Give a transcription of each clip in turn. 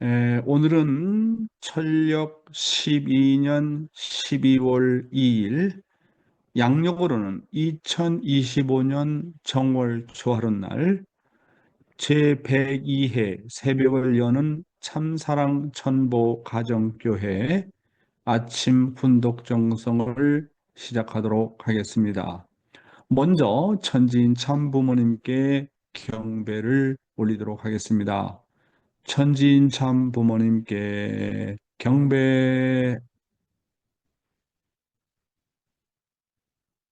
오늘은 철력 12년 12월 2일, 양력으로는 2025년 정월 초하룻날 제102회 새벽을 여는 참사랑 천보 가정교회 아침 훈독 정성을 시작하도록 하겠습니다. 먼저 천지인 참부모님께 경배를 올리도록 하겠습니다. 천지인 참 부모님께 경배.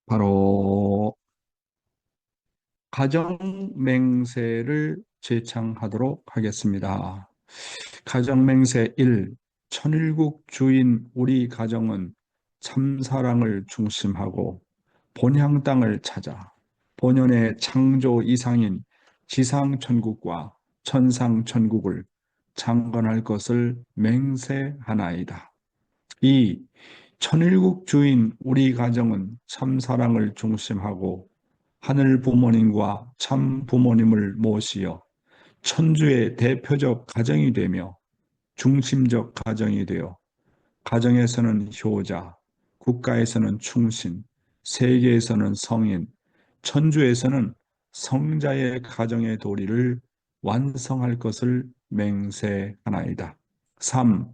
바로 가정맹세를 제창하도록 하겠습니다. 가정맹세 1. 천일국 주인 우리 가정은 참사랑을 중심하고 본향 땅을 찾아 본연의 창조 이상인 지상천국과 천상천국을 창건할 것을 맹세하나이다. 2. 천일국 주인 우리 가정은 참사랑을 중심하고 하늘 부모님과 참 부모님을 모시어 천주의 대표적 가정이 되며 중심적 가정이 되어 가정에서는 효자, 국가에서는 충신, 세계에서는 성인, 천주에서는 성자의 가정의 도리를 완성할 것을 맹세하나이다. 3.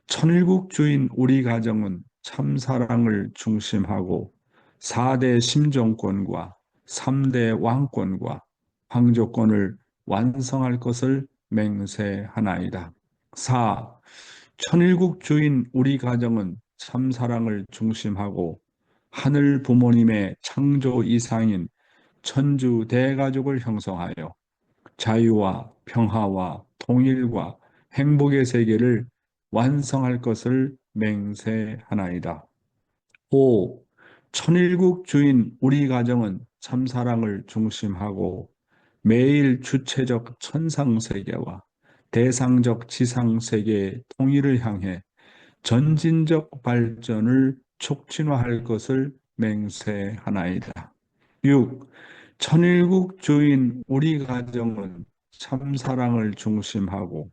천일국 주인 우리 가정은 참사랑을 중심하고 4대 심정권과 3대 왕권과 황조권을 완성할 것을 맹세하나이다. 4. 천일국 주인 우리 가정은 참사랑을 중심하고 하늘 부모님의 창조 이상인 천주 대가족을 형성하여 자유와 평화와 통일과 행복의 세계를 완성할 것을 맹세하나이다. 5. 천일국 주인 우리 가정은 참사랑을 중심하고 매일 주체적 천상세계와 대상적 지상세계의 통일을 향해 전진적 발전을 촉진화할 것을 맹세하나이다. 6. 천일국 주인 우리 가정은 참사랑을 중심하고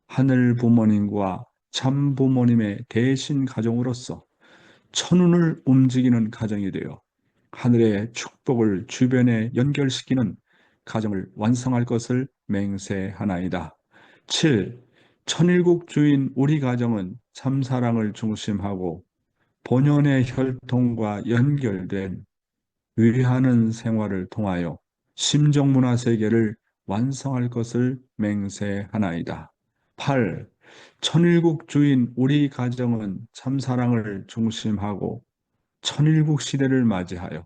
하늘 부모님과 참 부모님의 대신 가정으로서 천운을 움직이는 가정이 되어 하늘의 축복을 주변에 연결시키는 가정을 완성할 것을 맹세하나이다. 7. 천일국 주인 우리 가정은 참사랑을 중심하고 본연의 혈통과 연결된 위하는 생활을 통하여 심정문화 세계를 완성할 것을 맹세하나이다. 8. 천일국 주인 우리 가정은 참사랑을 중심하고 천일국 시대를 맞이하여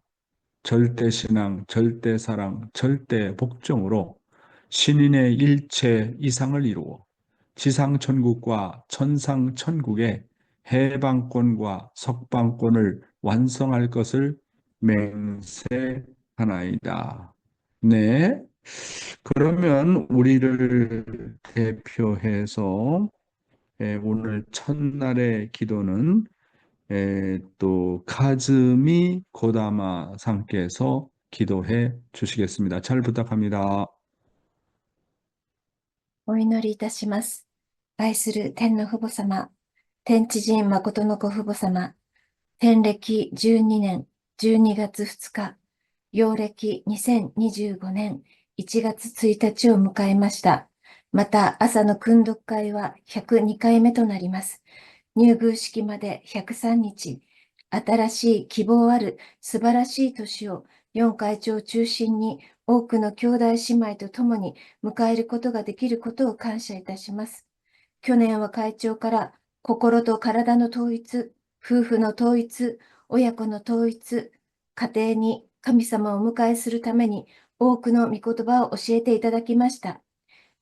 절대신앙, 절대사랑, 절대복종으로 신인의 일체 이상을 이루어 지상천국과 천상천국의 해방권과 석방권을 완성할 것을 맹세하나이다. 네. 그러면 우리를 대표해서 오늘 첫날의 기도는 또 카즈미 고다마 상께서 기도해 주시겠습니다. 잘 부탁합니다. お祈りいたします。愛する天の父母様、天地人誠のご父母様、天暦12年12月2日、陽暦2025年1月1日を迎えました。また朝の訓読会は102回目となります。入宮式まで103日、新しい希望ある素晴らしい年を4会長を中心に多くの兄弟姉妹と共に迎えることができることを感謝いたします。去年は会長から心と体の統一、夫婦の統一、親子の統一、家庭に神様をお迎えするために多くの御言葉を教えていただきました。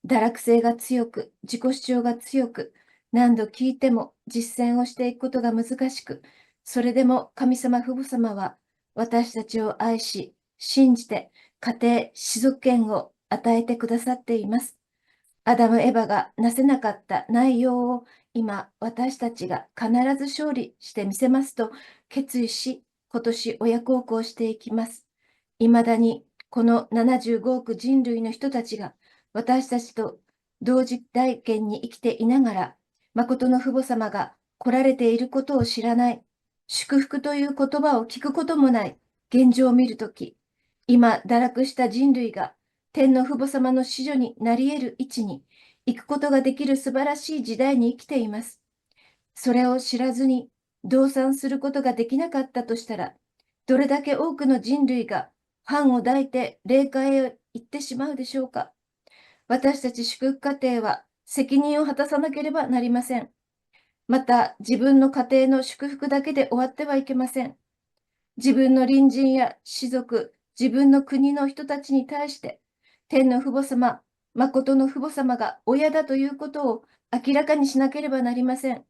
堕落性が強く、自己主張が強く、何度聞いても実践をしていくことが難しく、それでも神様父母様は私たちを愛し、信じて家庭、士族権を与えてくださっています。アダム・エバがなせなかった内容を今私たちが必ず勝利してみせますと決意し、今年親孝行していきます。いまだにこの75億人類の人たちが私たちと同時体験に生きていながら、誠の父母様が来られていることを知らない、祝福という言葉を聞くこともない現状を見るとき、今、堕落した人類が天の父母様の子女になり得る位置に行くことができる素晴らしい時代に生きています。それを知らずに動産することができなかったとしたら、どれだけ多くの人類が藩を抱いて霊界へ行ってしまうでしょうか。私たち祝福家庭は責任を果たさなければなりません。また、自分の家庭の祝福だけで終わってはいけません。自分の隣人や士族、自分の国の人たちに対して、天の父母様、誠の父母様が親だということを明らかにしなければなりません。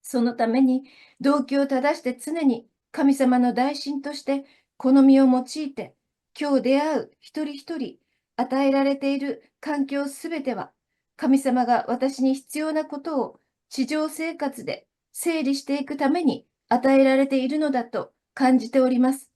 そのために、動機を正して常に神様の大臣として好みを用いて、今日出会う一人一人、与えられている環境すべては、神様が私に必要なことを地上生活で整理していくために与えられているのだと感じております。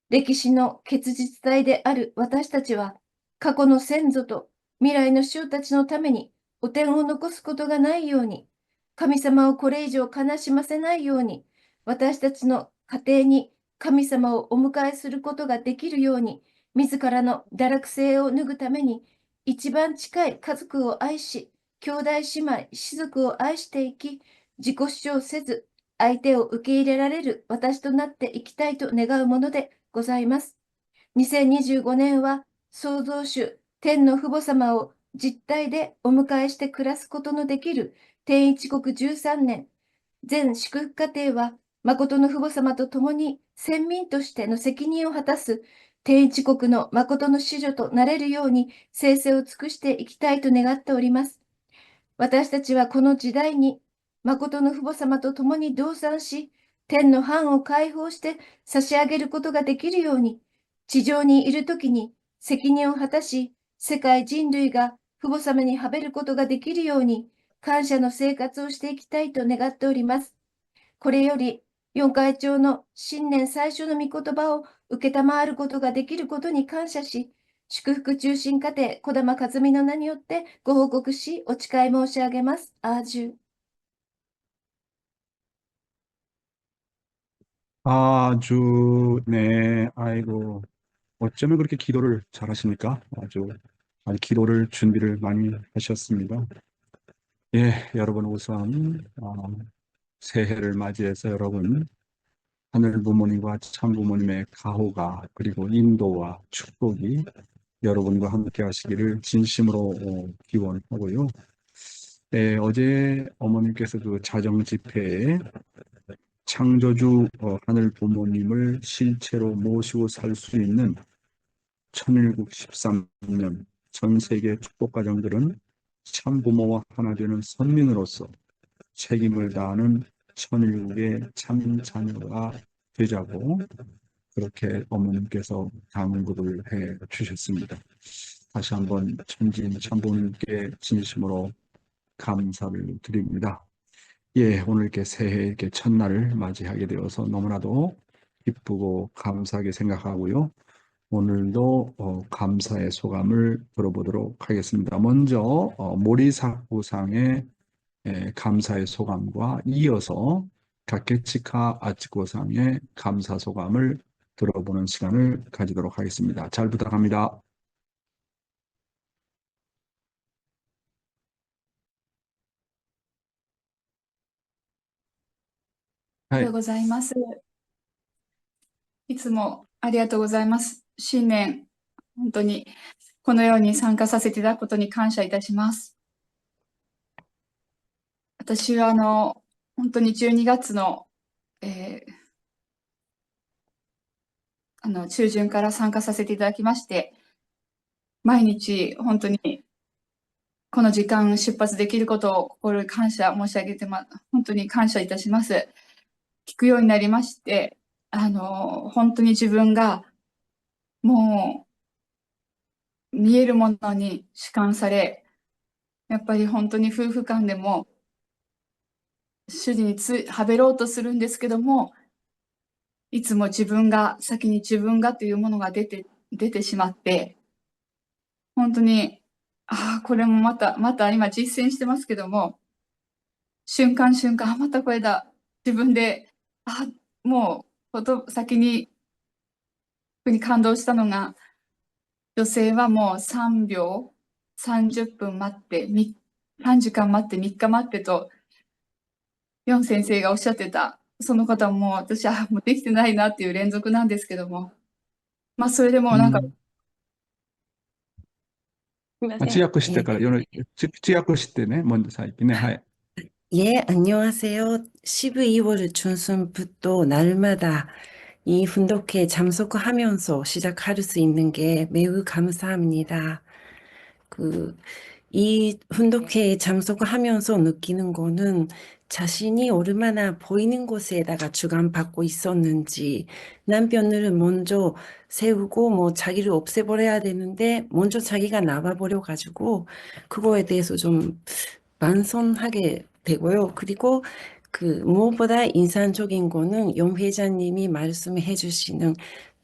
歴史の結実体である私たちは、過去の先祖と未来の衆たちのために汚点を残すことがないように、神様をこれ以上悲しませないように、私たちの家庭に神様をお迎えすることができるように、自らの堕落性を脱ぐために、一番近い家族を愛し、兄弟姉妹、士族を愛していき、自己主張せず、相手を受け入れられる私となっていきたいと願うものでございます。2025年は創造主、天の父母様を実体でお迎えして暮らすことのできる天一国13年、全祝福家庭は誠の父母様と共に先民としての責任を果たす天一国の誠の子女となれるように生成を尽くしていきたいと願っております。私たちはこの時代に、誠の父母様と共に同参し、天の藩を解放して差し上げることができるように、地上にいるときに責任を果たし、世界人類が父母様にはべることができるように、感謝の生活をしていきたいと願っております。これより、四会長の新年最初の御言葉を承ることができることに感謝し、祝福中心家庭、小玉和美の名によってご報告し、お誓い申し上げます。アージュ。 아주, 네, 아이고, 어쩌면 그렇게 기도를 잘하십니까? 아주 기도를 준비를 많이 하셨습니다. 예, 여러분 우선, 새해를 맞이해서 여러분, 하늘 부모님과 참 부모님의 가호가, 그리고 인도와 축복이 여러분과 함께 하시기를 진심으로 기원하고요. 네, 어제 어머님께서 그 자정 집회에 창조주 하늘 부모님을 실체로 모시고 살 수 있는 천일국 13년 전 세계 축복 가정들은 참 부모와 하나 되는 선민으로서 책임을 다하는 천일국의 참 자녀가 되자고 그렇게 어머님께서 당부를 해 주셨습니다. 다시 한번 천진 참부모님께 진심으로 감사를 드립니다. 예, 오늘 이렇게 새해 이렇게 첫날을 맞이하게 되어서 너무나도 기쁘고 감사하게 생각하고요. 오늘도 감사의 소감을 들어보도록 하겠습니다. 먼저 모리사 고상의 감사의 소감과 이어서 가케치카 아치고상의 감사 소감을 들어보는 시간을 가지도록 하겠습니다. 잘 부탁합니다. はい。ありがとうございます。いつもありがとうございます。新年、本当にこのように参加させていただくことに感謝いたします。私は本当に12月の、中旬から参加させていただきまして、毎日本当にこの時間出発できることを心に感謝申し上げて、本当に感謝いたします。聞くようになりまして、本当に自分がもう見えるものに主観され、やっぱり本当に夫婦間でも主人にはべろうとするんですけども、いつも先に自分がというものが出てしまって、本当にこれもまた今実践してますけども、瞬間瞬間、またこれだ。自分で、もう、先に、感動したのが、女性はもう3秒、30分待って、3時間待って、3日待ってと、ヨン先生がおっしゃってた、その方も私はもうできてないなっていう連続なんですけども、それでもなんか、ん。すみません。通訳してから、通訳してね、먼저最近ね。はい。예, 안녕하세요. 12월 중순부터 날마다 이 훈독회에 참석하면서 시작할 수 있는 게 매우 감사합니다. 이 훈독회에 참석하면서 느끼는 거는 자신이 얼마나 보이는 곳에다가 주관받고 있었는지, 남편을 먼저 세우고 뭐 자기를 없애버려야 되는데 먼저 자기가 나와버려가지고 그거에 대해서 좀 만선하게 되고요. 그리고 무엇보다 인상적인 거는 용 회장님이 말씀해 주시는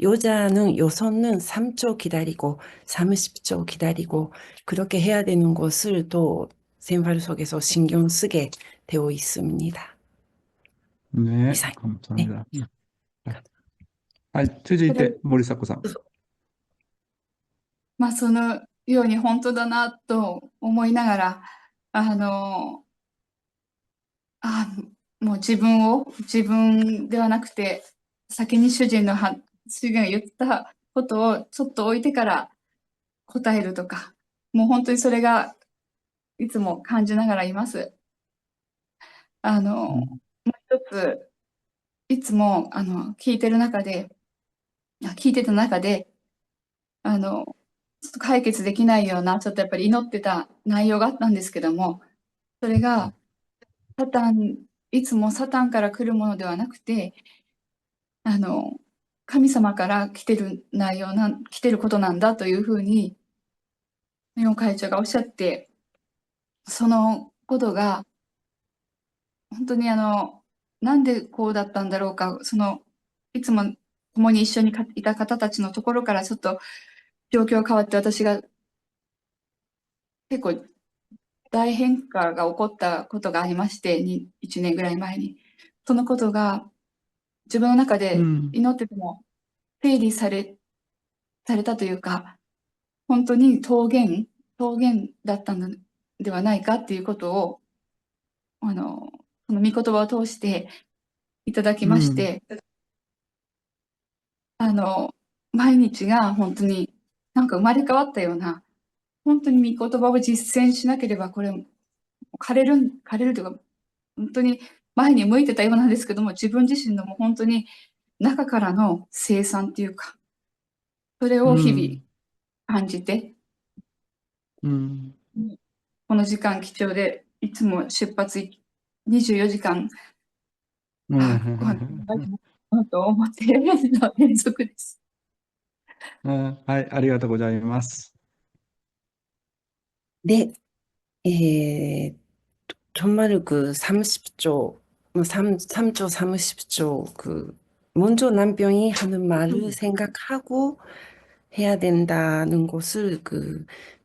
여자는 3초 기다리고 30초 기다리고 그렇게 해야 되는 것을 또 생활 속에서 신경 쓰게 되어 있습니다. 네, 이상. 네. 감사합니다. 네. はい、続いて、森迫さん。そのように本当だなと思いながら、もう自分ではなくて、先に主人が言ったことをちょっと置いてから答えるとか、もう本当にそれがいつも感じながらいます。もう一つ、いつも聞いてた中で、ちょっと解決できないような、ちょっとやっぱり祈ってた内容があったんですけども、それが、いつもサタンから来るものではなくて、神様から来てることなんだというふうに、日本会長がおっしゃって、そのことが、本当になんでこうだったんだろうか、いつも共に一緒にいた方たちのところからちょっと状況が変わって、私が結構大変化が起こったことがありまして、1年ぐらい前に。そのことが自分の中で祈ってても整理されたというか、本当に桃源だったのではないかっていうことを、その御言葉を通していただきまして、毎日が本当になんか生まれ変わったような、本当に御言葉を実践しなければ、これ、枯れるというか、本当に前に向いてたようなんですけども、自分自身のもう本当に中からの生産っていうか、それを日々感じて、この時間貴重で、いつも出発24時間、ご飯と思っているの連続です。はい、ありがとうございます。 네, 정말 30조, 3조 30조, 먼저 남편이 하는 말을 생각하고 해야 된다는 것을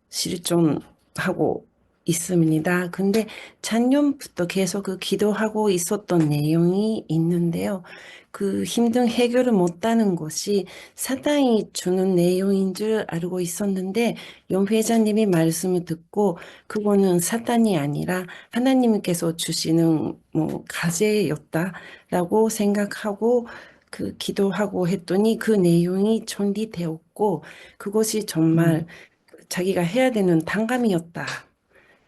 실천하고 있습니다. 근데 작년부터 계속 기도하고 있었던 내용이 있는데요. 힘든 해결을 못하는 것이 사탄이 주는 내용인 줄 알고 있었는데 용 회장님이 말씀을 듣고 그거는 사탄이 아니라 하나님께서 주시는 과제였다라고 생각하고 기도하고 했더니 그 내용이 전리되었고 그것이 정말 자기가 해야 되는 당감이었다.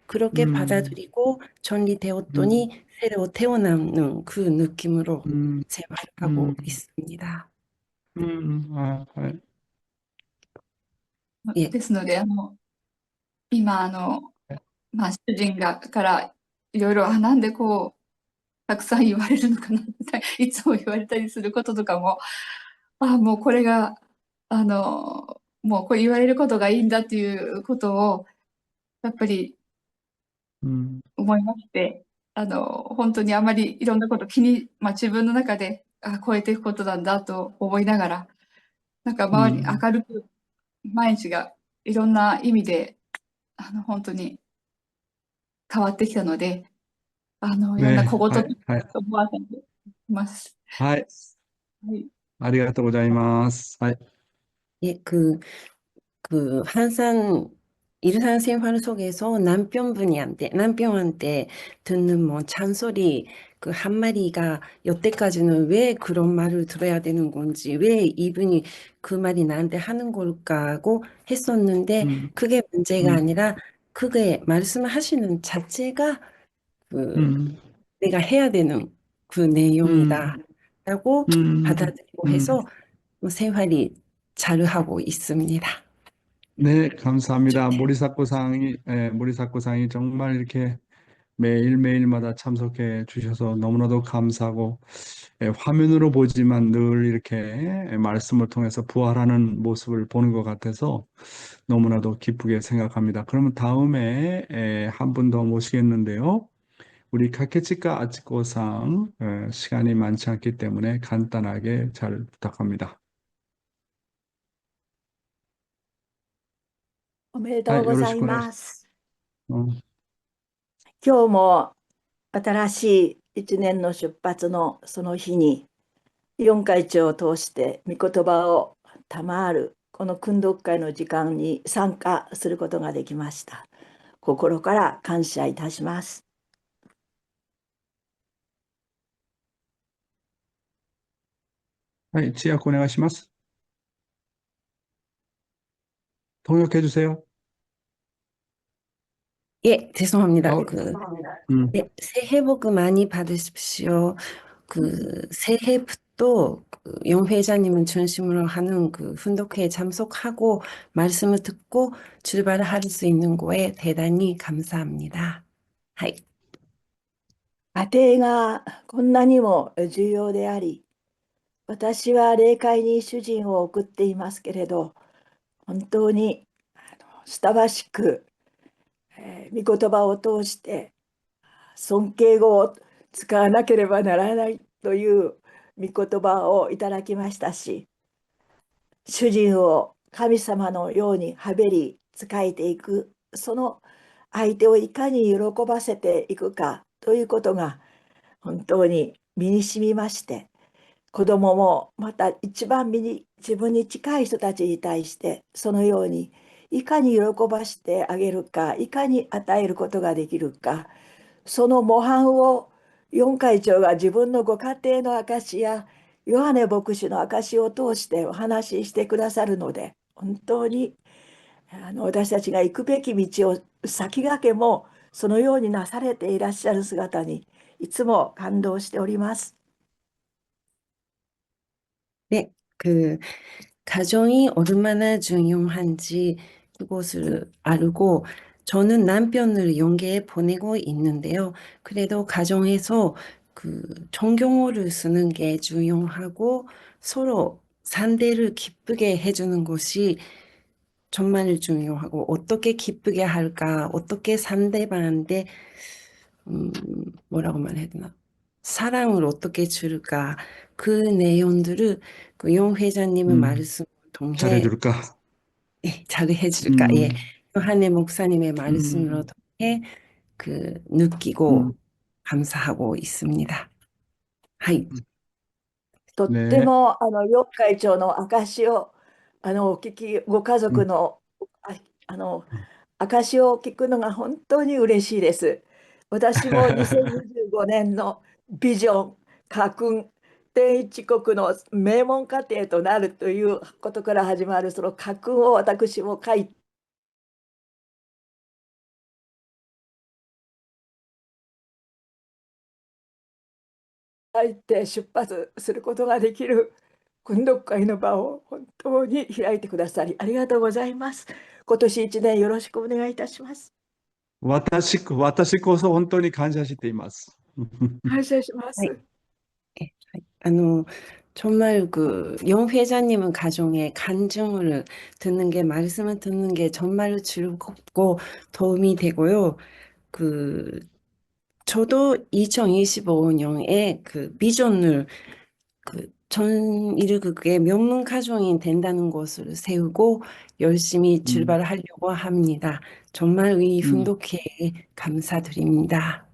그렇게 받아들이고 전리되었더니 새로 태어나는 그 느낌으로 생활하고 있습니다. はい。예. ですので、今、主人からいろいろ、なんでこう、たくさん言われるのかなって、いつも言われたりすることとかも、もうこれが、もうこれ言われることがいいんだっていうことを、やっぱり思いまして、本当にあまりいろんなこと自分の中で、超えていくことなんだと思いながら、なんか周りに明るく、毎日がいろんな意味で本当に変わってきたので、いろんなね、小言とはい、はい、思わせています。はい。はい。ありがとうございます。はい。예, 항상 일상생활 속에서 남편한테 듣는 뭐 잔소리 그 한마디가 여태까지는 왜 그런 말을 들어야 되는 건지, 왜 이분이 그 말이 나한테 하는 걸까 하고 했었는데, 음, 그게 문제가 음, 아니라, 그게 말씀하시는 자체가 그 음, 내가 해야 되는 그 음, 내용이다라고 음, 받아들이고 음. 해서 뭐 생활이 잘 하고 있습니다. 네, 감사합니다. 네. 모리사코상이 정말 이렇게 매일매일마다 참석해 주셔서 너무나도 감사하고, 화면으로 보지만 늘 이렇게 말씀을 통해서 부활하는 모습을 보는 것 같아서 너무나도 기쁘게 생각합니다. 그러면 다음에 한 분 더 모시겠는데요. 우리 카케치카 아치코상 시간이 많지 않기 때문에 간단하게 잘 부탁합니다. おめでとう 아, ござい 요러시구나. ます。 어, 今日も新しい一年の出発のその日に、四会長を通して御言葉を賜るこの訓読会の時間に参加することができました。心から感謝いたします。 지약 오네가시마스. 통역해 주세요. 예, 죄송합니다. 어, 음, 네, 새해 복 많이 받으십시오. 새해부터 영 회장님은 중심으로 하는 훈독회에 참석하고 말씀을 듣고 출발할 수 있는 거에 대단히 감사합니다. 하이. 家庭がこんなにも重要であり、私は霊界に主人を送っていますけれど、本当に親しく、御言葉を通して尊敬語を使わなければならないという御言葉をいただきましたし、主人を神様のようにはべり仕えていく、その相手をいかに喜ばせていくかということが本当に身に染みまして、子供もまた一番自分に近い人たちに対してそのようにいかに喜ばしてあげるか、いかに与えることができるか、その模範を四会長が自分のご家庭の証やヨハネ牧師の証を通してお話ししてくださるので、本当に私たちが行くべき道を先駆けもそのようになされていらっしゃる姿にいつも感動しております。 네, 가정이 얼마나 중요한지 그것을 알고 저는 남편을 영계에 보내고 있는데요. 그래도 가정에서 정경어를 쓰는 게 중요하고 서로 상대를 기쁘게 해주는 것이 정말 중요하고 어떻게 기쁘게 할까, 어떻게 상대방한테 뭐라고 말해야 되나? 사랑을 어떻게 줄까? 그 내용들을 용 회장님의 음, 말씀 통해 잘해줄까? 예, 잘 해줄까? 예, 음, 요한의 목사님의 말씀으로 음, 통해 느끼고 음, 감사하고 있습니다. 하이. とってね、も四会長の証をお聞き、ご家族 음, のあの証を聞くのが本当に嬉しいです。私も2025年のビジョン、家訓、天一国の名門家庭となるということから始まるその家訓を私も書いて出発することができる訓読会の場を本当に開いてくださりありがとうございます。今年1年よろしくお願いいたします。私こそ本当に感謝しています。感謝しま 하이. す。 예, 하이. 정말 용 회장님은 가정의 간증을 듣는 게, 말씀을 듣는 게 정말 즐겁고 도움이 되고요. 그, 저도 2025년에 비전을 전일국의 명문 가정이 된다는 것을 세우고 열심히 음, 출발하려고 합니다. 정말 의 음, 훈독회에 감사드립니다.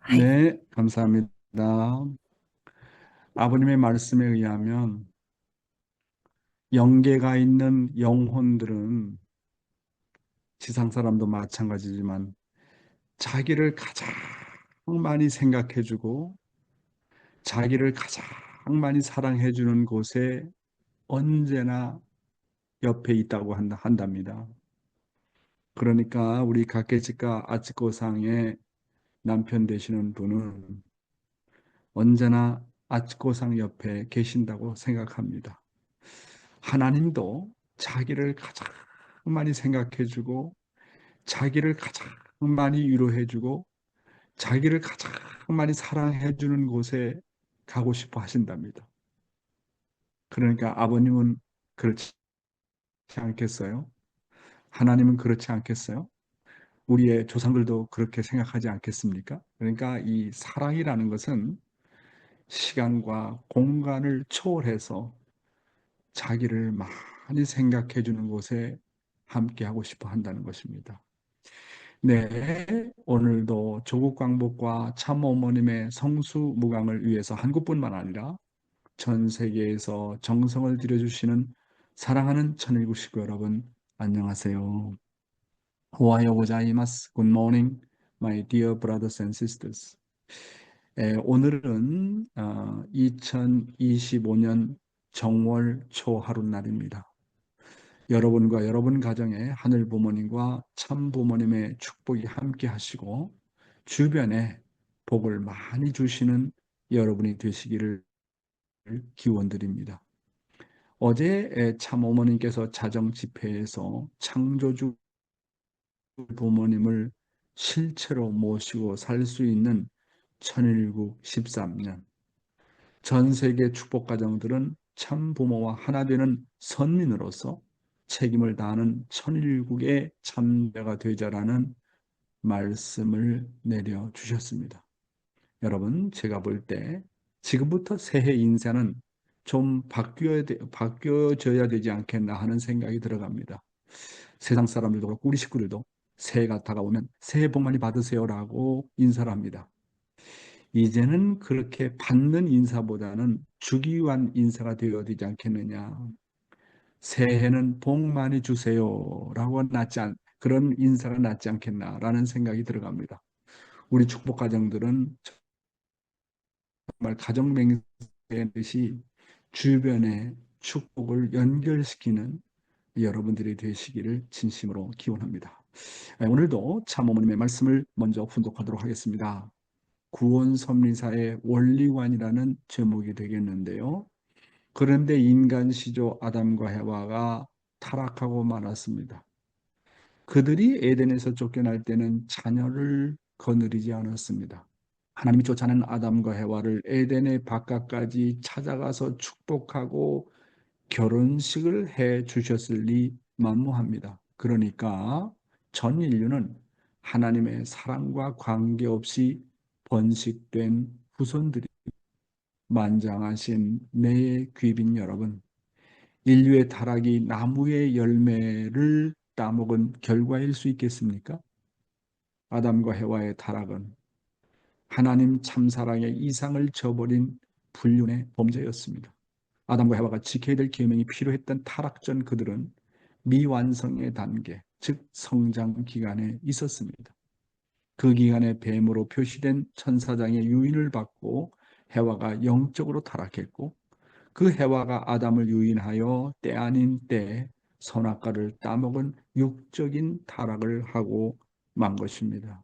하이. 네, 감사합니다. 아버님의 말씀에 의하면 영계가 있는 영혼들은 지상 사람도 마찬가지지만 자기를 가장 많이 생각해주고 자기를 가장 많이 사랑해주는 곳에 언제나 옆에 있다고 한답니다. 그러니까 우리 가케지카 아츠코상의 남편 되시는 분은 언제나 아츠코상 옆에 계신다고 생각합니다. 하나님도 자기를 가장 많이 생각해주고 자기를 가장 많이 위로해주고 자기를 가장 많이 사랑해주는 곳에 가고 싶어 하신답니다. 그러니까 아버님은 그렇지 않겠어요? 하나님은 그렇지 않겠어요? 우리의 조상들도 그렇게 생각하지 않겠습니까? 그러니까 이 사랑이라는 것은 시간과 공간을 초월해서 자기를 많이 생각해 주는 곳에 함께 하고 싶어 한다는 것입니다. 네, 오늘도 조국 광복과 참 어머님의 성수 무강을 위해서 한국뿐만 아니라 전 세계에서 정성을 들여주시는 사랑하는 천일국 식구 여러분, 안녕하세요. 오하요 고자이마스. Good morning, my dear brothers and sisters. 오늘은 2025년 정월 초 하룻날입니다. 여러분과 여러분 가정에 하늘 부모님과 참 부모님의 축복이 함께 하시고 주변에 복을 많이 주시는 여러분이 되시기를 기원드립니다. 어제 참 어머님께서 자정 집회에서 창조주 부모님을 실체로 모시고 살 수 있는 천일국 13년. 전 세계 축복 가정들은 참 부모와 하나 되는 선민으로서 책임을 다하는 천일국의 참배가 되자라는 말씀을 내려 주셨습니다. 여러분, 제가 볼 때 지금부터 새해 인사는 좀 바뀌어져야 되지 않겠나 하는 생각이 들어갑니다. 세상 사람들도 그렇고 우리 식구들도 새해가 다가오면 새해 복 많이 받으세요라고 인사를 합니다. 이제는 그렇게 받는 인사보다는 주기 위한 인사가 되어야 되지 않겠느냐. 새해는 복 많이 주세요라고 그런 인사가 낫지 않겠나라는 생각이 들어갑니다. 우리 축복 가정들은 정말 가정 맹세듯이 주변에 축복을 연결시키는 여러분들이 되시기를 진심으로 기원합니다. 오늘도 참 어머님의 말씀을 먼저 훈독하도록 하겠습니다. 구원 섭리사의 원리관이라는 제목이 되겠는데요. 그런데 인간 시조 아담과 해와가 타락하고 말았습니다. 그들이 에덴에서 쫓겨날 때는 자녀를 거느리지 않았습니다. 하나님이 쫓아낸 아담과 해와를 에덴의 바깥까지 찾아가서 축복하고 결혼식을 해 주셨으리 만무합니다. 그러니까 전 인류는 하나님의 사랑과 관계없이 번식된 후손들이 만장하신 내 귀빈 여러분, 인류의 타락이 나무의 열매를 따먹은 결과일 수 있겠습니까? 아담과 해와의 타락은 하나님 참사랑의 이상을 저버린 불륜의 범죄였습니다. 아담과 해와가 지켜야 될 계명이 필요했던 타락 전 그들은 미완성의 단계, 즉 성장 기간에 있었습니다. 그 기간에 뱀으로 표시된 천사장의 유인을 받고 해와가 영적으로 타락했고 그 해와가 아담을 유인하여 때 아닌 때에 선악과를 따먹은 육적인 타락을 하고 만 것입니다.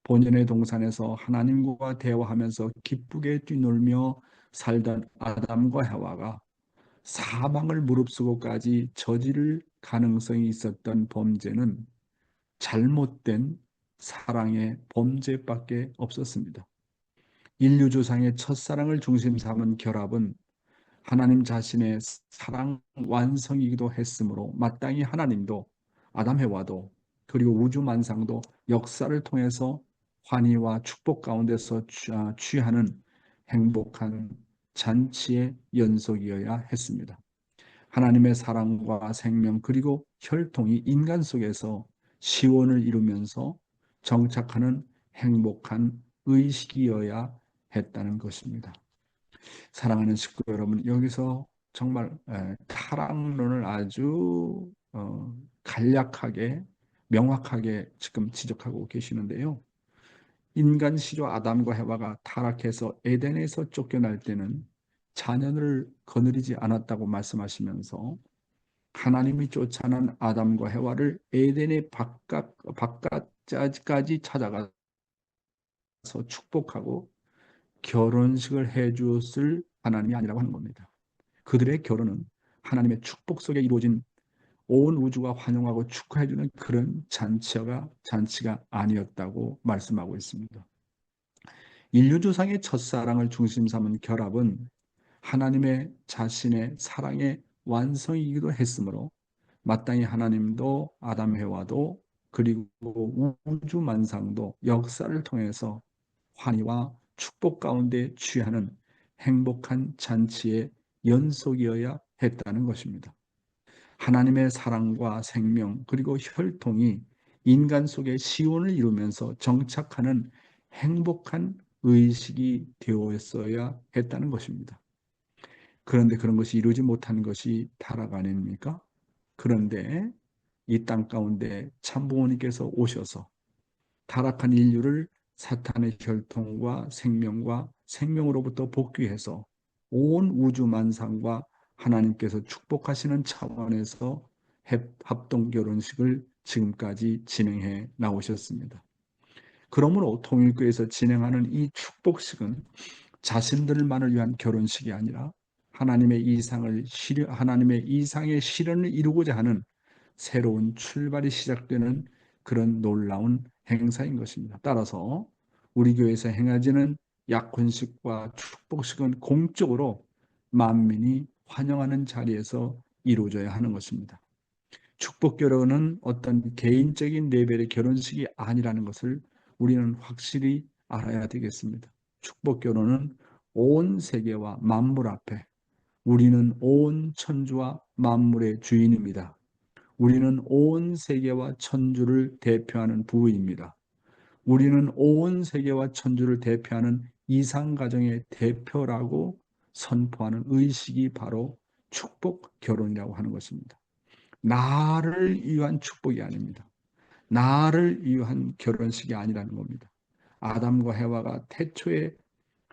본연의 동산에서 하나님과 대화하면서 기쁘게 뛰놀며 살던 아담과 해와가 사망을 무릅쓰고까지 저지를 가능성이 있었던 범죄는 잘못된 사랑의 범죄밖에 없었습니다. 인류 조상의 첫사랑을 중심 삼은 결합은 하나님 자신의 사랑 완성이기도 했으므로 마땅히 하나님도 아담 해와도 그리고 우주 만상도 역사를 통해서 환희와 축복 가운데서 취하는 행복한 잔치의 연속이어야 했습니다. 하나님의 사랑과 생명 그리고 혈통이 인간 속에서 시원을 이루면서 정착하는 행복한 의식이어야 했다는 것입니다. 사랑하는 식구 여러분, 여기서 정말 타락론을 아주 간략하게 명확하게 지금 지적하고 계시는데요. 인간 시조 아담과 해와가 타락해서 에덴에서 쫓겨날 때는 자녀를 거느리지 않았다고 말씀하시면서 하나님이 쫓아낸 아담과 해와를 에덴의 바깥까지 찾아가서 축복하고 결혼식을 해주었을 하나님이 아니라고 하는 겁니다. 그들의 결혼은 하나님의 축복 속에 이루어진 온 우주가 환영하고 축하해주는 그런 잔치가 아니었다고 말씀하고 있습니다. 인류조상의 첫사랑을 중심 삼은 결합은 하나님의 자신의 사랑의 완성이기도 했으므로 마땅히 하나님도 아담 해와도 그리고 우주 만상도 역사를 통해서 환희와 축복 가운데 취하는 행복한 잔치의 연속이어야 했다는 것입니다. 하나님의 사랑과 생명 그리고 혈통이 인간 속에 시온을 이루면서 정착하는 행복한 의식이 되었어야 했다는 것입니다. 그런데 그런 것이 이루지 못한 것이 타락 아닙니까? 그런데 이 땅 가운데 참부모님께서 오셔서 타락한 인류를 사탄의 혈통과 생명과 생명으로부터 복귀해서 온 우주 만상과 하나님께서 축복하시는 차원에서 합동 결혼식을 지금까지 진행해 나오셨습니다. 그러므로 통일교에서 진행하는 이 축복식은 자신들만을 위한 결혼식이 아니라 하나님의 이상의 실현을 이루고자 하는 새로운 출발이 시작되는 그런 놀라운 행사인 것입니다. 따라서 우리 교회에서 행해지는 약혼식과 축복식은 공적으로 만민이 환영하는 자리에서 이루어져야 하는 것입니다. 축복 결혼은 어떤 개인적인 레벨의 결혼식이 아니라는 것을 우리는 확실히 알아야 되겠습니다. 축복 결혼은 온 세계와 만물 앞에 우리는 온 천주와 만물의 주인입니다. 우리는 온 세계와 천주를 대표하는 부부입니다. 우리는 온 세계와 천주를 대표하는 이상가정의 대표라고 선포하는 의식이 바로 축복 결혼이라고 하는 것입니다. 나를 위한 축복이 아닙니다. 나를 위한 결혼식이 아니라는 겁니다. 아담과 해와가 태초에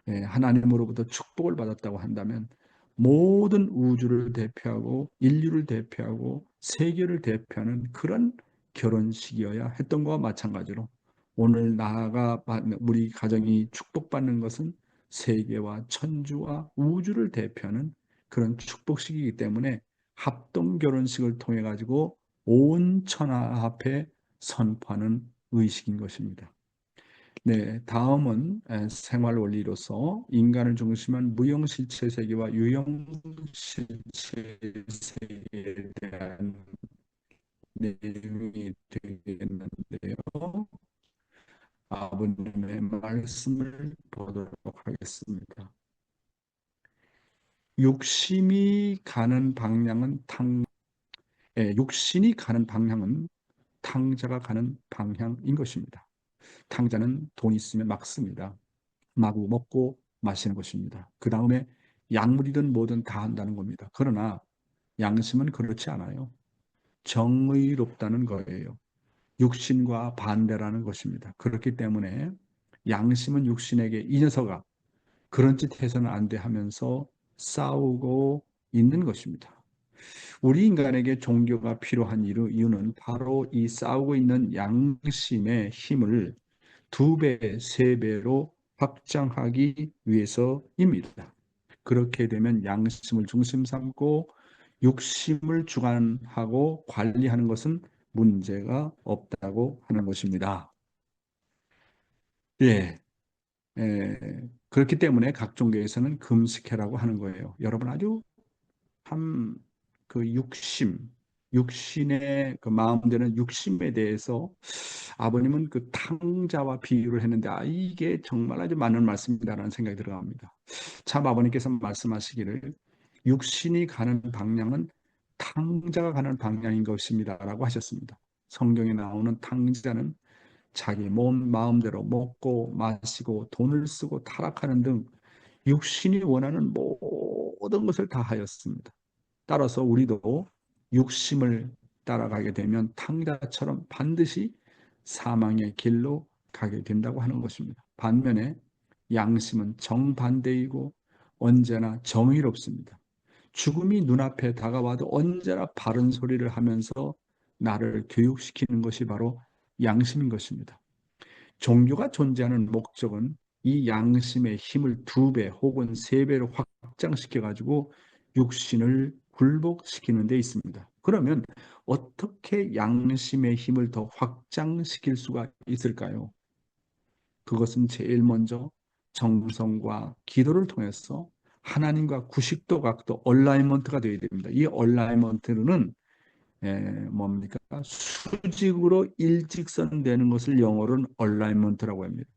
하나님으로부터 축복을 받았다고 한다면 모든 우주를 대표하고 인류를 대표하고 세계를 대표하는 그런 결혼식이어야 했던 것과 마찬가지로 오늘 우리 가정이 축복받는 것은 세계와 천주와 우주를 대표하는 그런 축복식이기 때문에 합동 결혼식을 통해 가지고 온 천하 앞에 선포하는 의식인 것입니다. 네, 다음은 생활 원리로서 인간을 중심한 무형실체 세계와 유형실체 세계에 대한 내용이 되겠는데요. 아버님의 말씀을 보도록 하겠습니다. 육신이 가는 방향은 탕자가 가는 방향인 것입니다. 탕자는 돈 있으면 막 씁니다. 마구 먹고 마시는 것입니다. 그 다음에 약물이든 뭐든 다 한다는 겁니다. 그러나 양심은 그렇지 않아요. 정의롭다는 거예요. 육신과 반대라는 것입니다. 그렇기 때문에 양심은 육신에게 이 녀석아 그런 짓 해서는 안 돼 하면서 싸우고 있는 것입니다. 우리 인간에게 종교가 필요한 이유는 바로 이 싸우고 있는 양심의 힘을 2배, 3배로 확장하기 위해서입니다. 그렇게 되면 양심을 중심 삼고 육심을 주관하고 관리하는 것은 문제가 없다고 하는 것입니다. 예, 그렇기 때문에 각 종교에서는 금식해라고 하는 거예요. 여러분 아주 그 육심, 육신의 그 마음되는 육심에 대해서 아버님은 그 탕자와 비유를 했는데, 이게 정말 아주 맞는 말씀이다라는 생각이 들어갑니다. 참 아버님께서 말씀하시기를 육신이 가는 방향은 탕자가 가는 방향인 것입니다라고 하셨습니다. 성경에 나오는 탕자는 자기 몸 마음대로 먹고 마시고 돈을 쓰고 타락하는 등 육신이 원하는 모든 것을 다 하였습니다. 따라서 우리도 육심을 따라가게 되면 탕자처럼 반드시 사망의 길로 가게 된다고 하는 것입니다. 반면에 양심은 정반대이고 언제나 정의롭습니다. 죽음이 눈앞에 다가와도 언제나 바른 소리를 하면서 나를 교육시키는 것이 바로 양심인 것입니다. 종교가 존재하는 목적은 이 양심의 힘을 2배 혹은 3배로 확장시켜 가지고 육신을 굴복시키는 데 있습니다. 그러면 어떻게 양심의 힘을 더 확장시킬 수가 있을까요? 그것은 제일 먼저 정성과 기도를 통해서 하나님과 90도 각도 얼라이먼트가 되어야 됩니다. 이 얼라이먼트는 뭡니까? 수직으로 일직선 되는 것을 영어로는 얼라이먼트라고 합니다.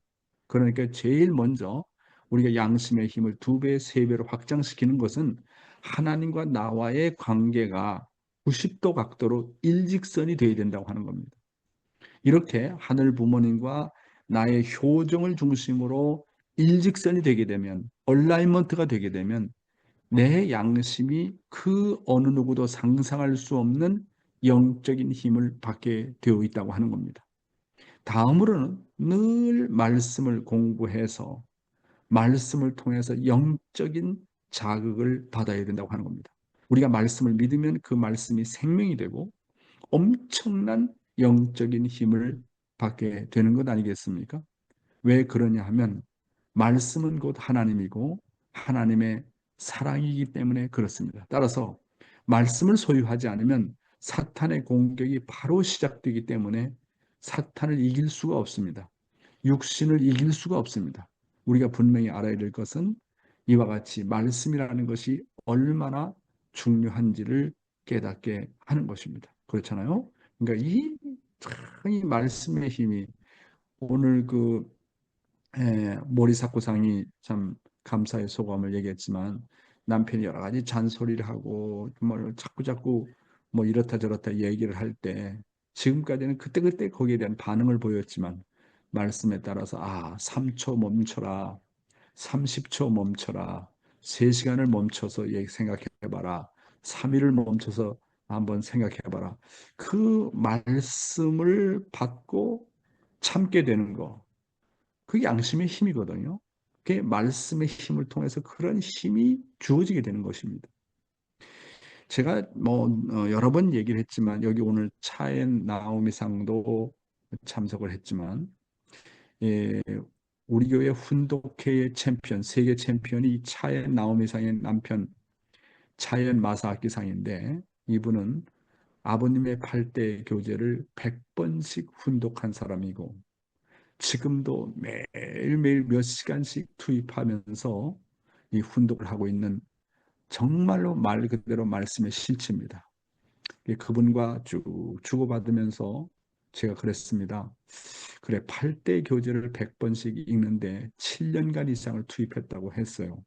그러니까 제일 먼저 우리가 양심의 힘을 2배, 3배로 확장시키는 것은 하나님과 나와의 관계가 90도 각도로 일직선이 되어야 된다고 하는 겁니다. 이렇게 하늘 부모님과 나의 효정을 중심으로 일직선이 되게 되면, 얼라이먼트가 되게 되면 내 양심이 그 어느 누구도 상상할 수 없는 영적인 힘을 받게 되어 있다고 하는 겁니다. 다음으로는 늘 말씀을 공부해서 말씀을 통해서 영적인 자극을 받아야 된다고 하는 겁니다. 우리가 말씀을 믿으면 그 말씀이 생명이 되고 엄청난 영적인 힘을 받게 되는 것 아니겠습니까? 왜 그러냐 하면 말씀은 곧 하나님이고 하나님의 사랑이기 때문에 그렇습니다. 따라서 말씀을 소유하지 않으면 사탄의 공격이 바로 시작되기 때문에 사탄을 이길 수가 없습니다. 육신을 이길 수가 없습니다. 우리가 분명히 알아야 될 것은 이와 같이 말씀이라는 것이 얼마나 중요한지를 깨닫게 하는 것입니다. 그렇잖아요? 그러니까 이 말씀의 힘이 오늘 모리사쿠상이 참 감사의 소감을 얘기했지만 남편이 여러 가지 잔소리를 하고 뭐 자꾸 뭐 이렇다 저렇다 얘기를 할 때 지금까지는 그때그때 거기에 대한 반응을 보였지만 말씀에 따라서 3초 멈춰라, 30초 멈춰라, 3시간을 멈춰서 생각해봐라, 3일을 멈춰서 한번 생각해봐라. 그 말씀을 받고 참게 되는 거, 그게 양심의 힘이거든요. 그게 말씀의 힘을 통해서 그런 힘이 주어지게 되는 것입니다. 제가 여러 번 얘기를 했지만 여기 오늘 차엔 나오미상도 참석을 했지만 예, 우리 교회 훈독회의 챔피언, 세계 챔피언이 이 차엔 나오미상의 남편 차엔 마사아키상인데 이분은 아버님의 8대 교제를 100번씩 훈독한 사람이고 지금도 매일매일 몇 시간씩 투입하면서 이 훈독을 하고 있는 정말로 말 그대로 말씀의 실체입니다. 그분과 쭉 주고받으면서 제가 그랬습니다. 그래, 8대 교재를 100번씩 읽는데 7년간 이상을 투입했다고 했어요.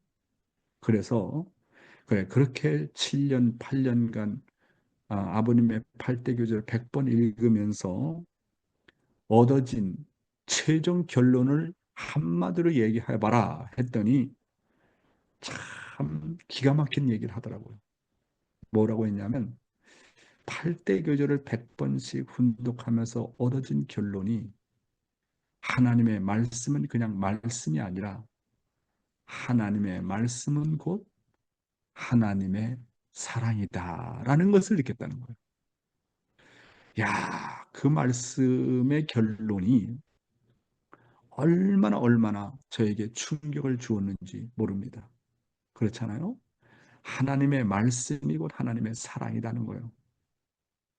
그래서 그래, 그렇게 7년, 8년간 아버님의 8대 교재를 100번 읽으면서 얻어진 최종 결론을 한마디로 얘기해봐라 했더니 참 기가 막힌 얘기를 하더라고요. 뭐라고 했냐면 8대 교절을 100번씩 훈독하면서 얻어진 결론이 하나님의 말씀은 그냥 말씀이 아니라 하나님의 말씀은 곧 하나님의 사랑이다라는 것을 느꼈다는 거예요. 야, 그 말씀의 결론이 얼마나 저에게 충격을 주었는지 모릅니다. 그렇잖아요? 하나님의 말씀이 곧 하나님의 사랑이라는 거예요.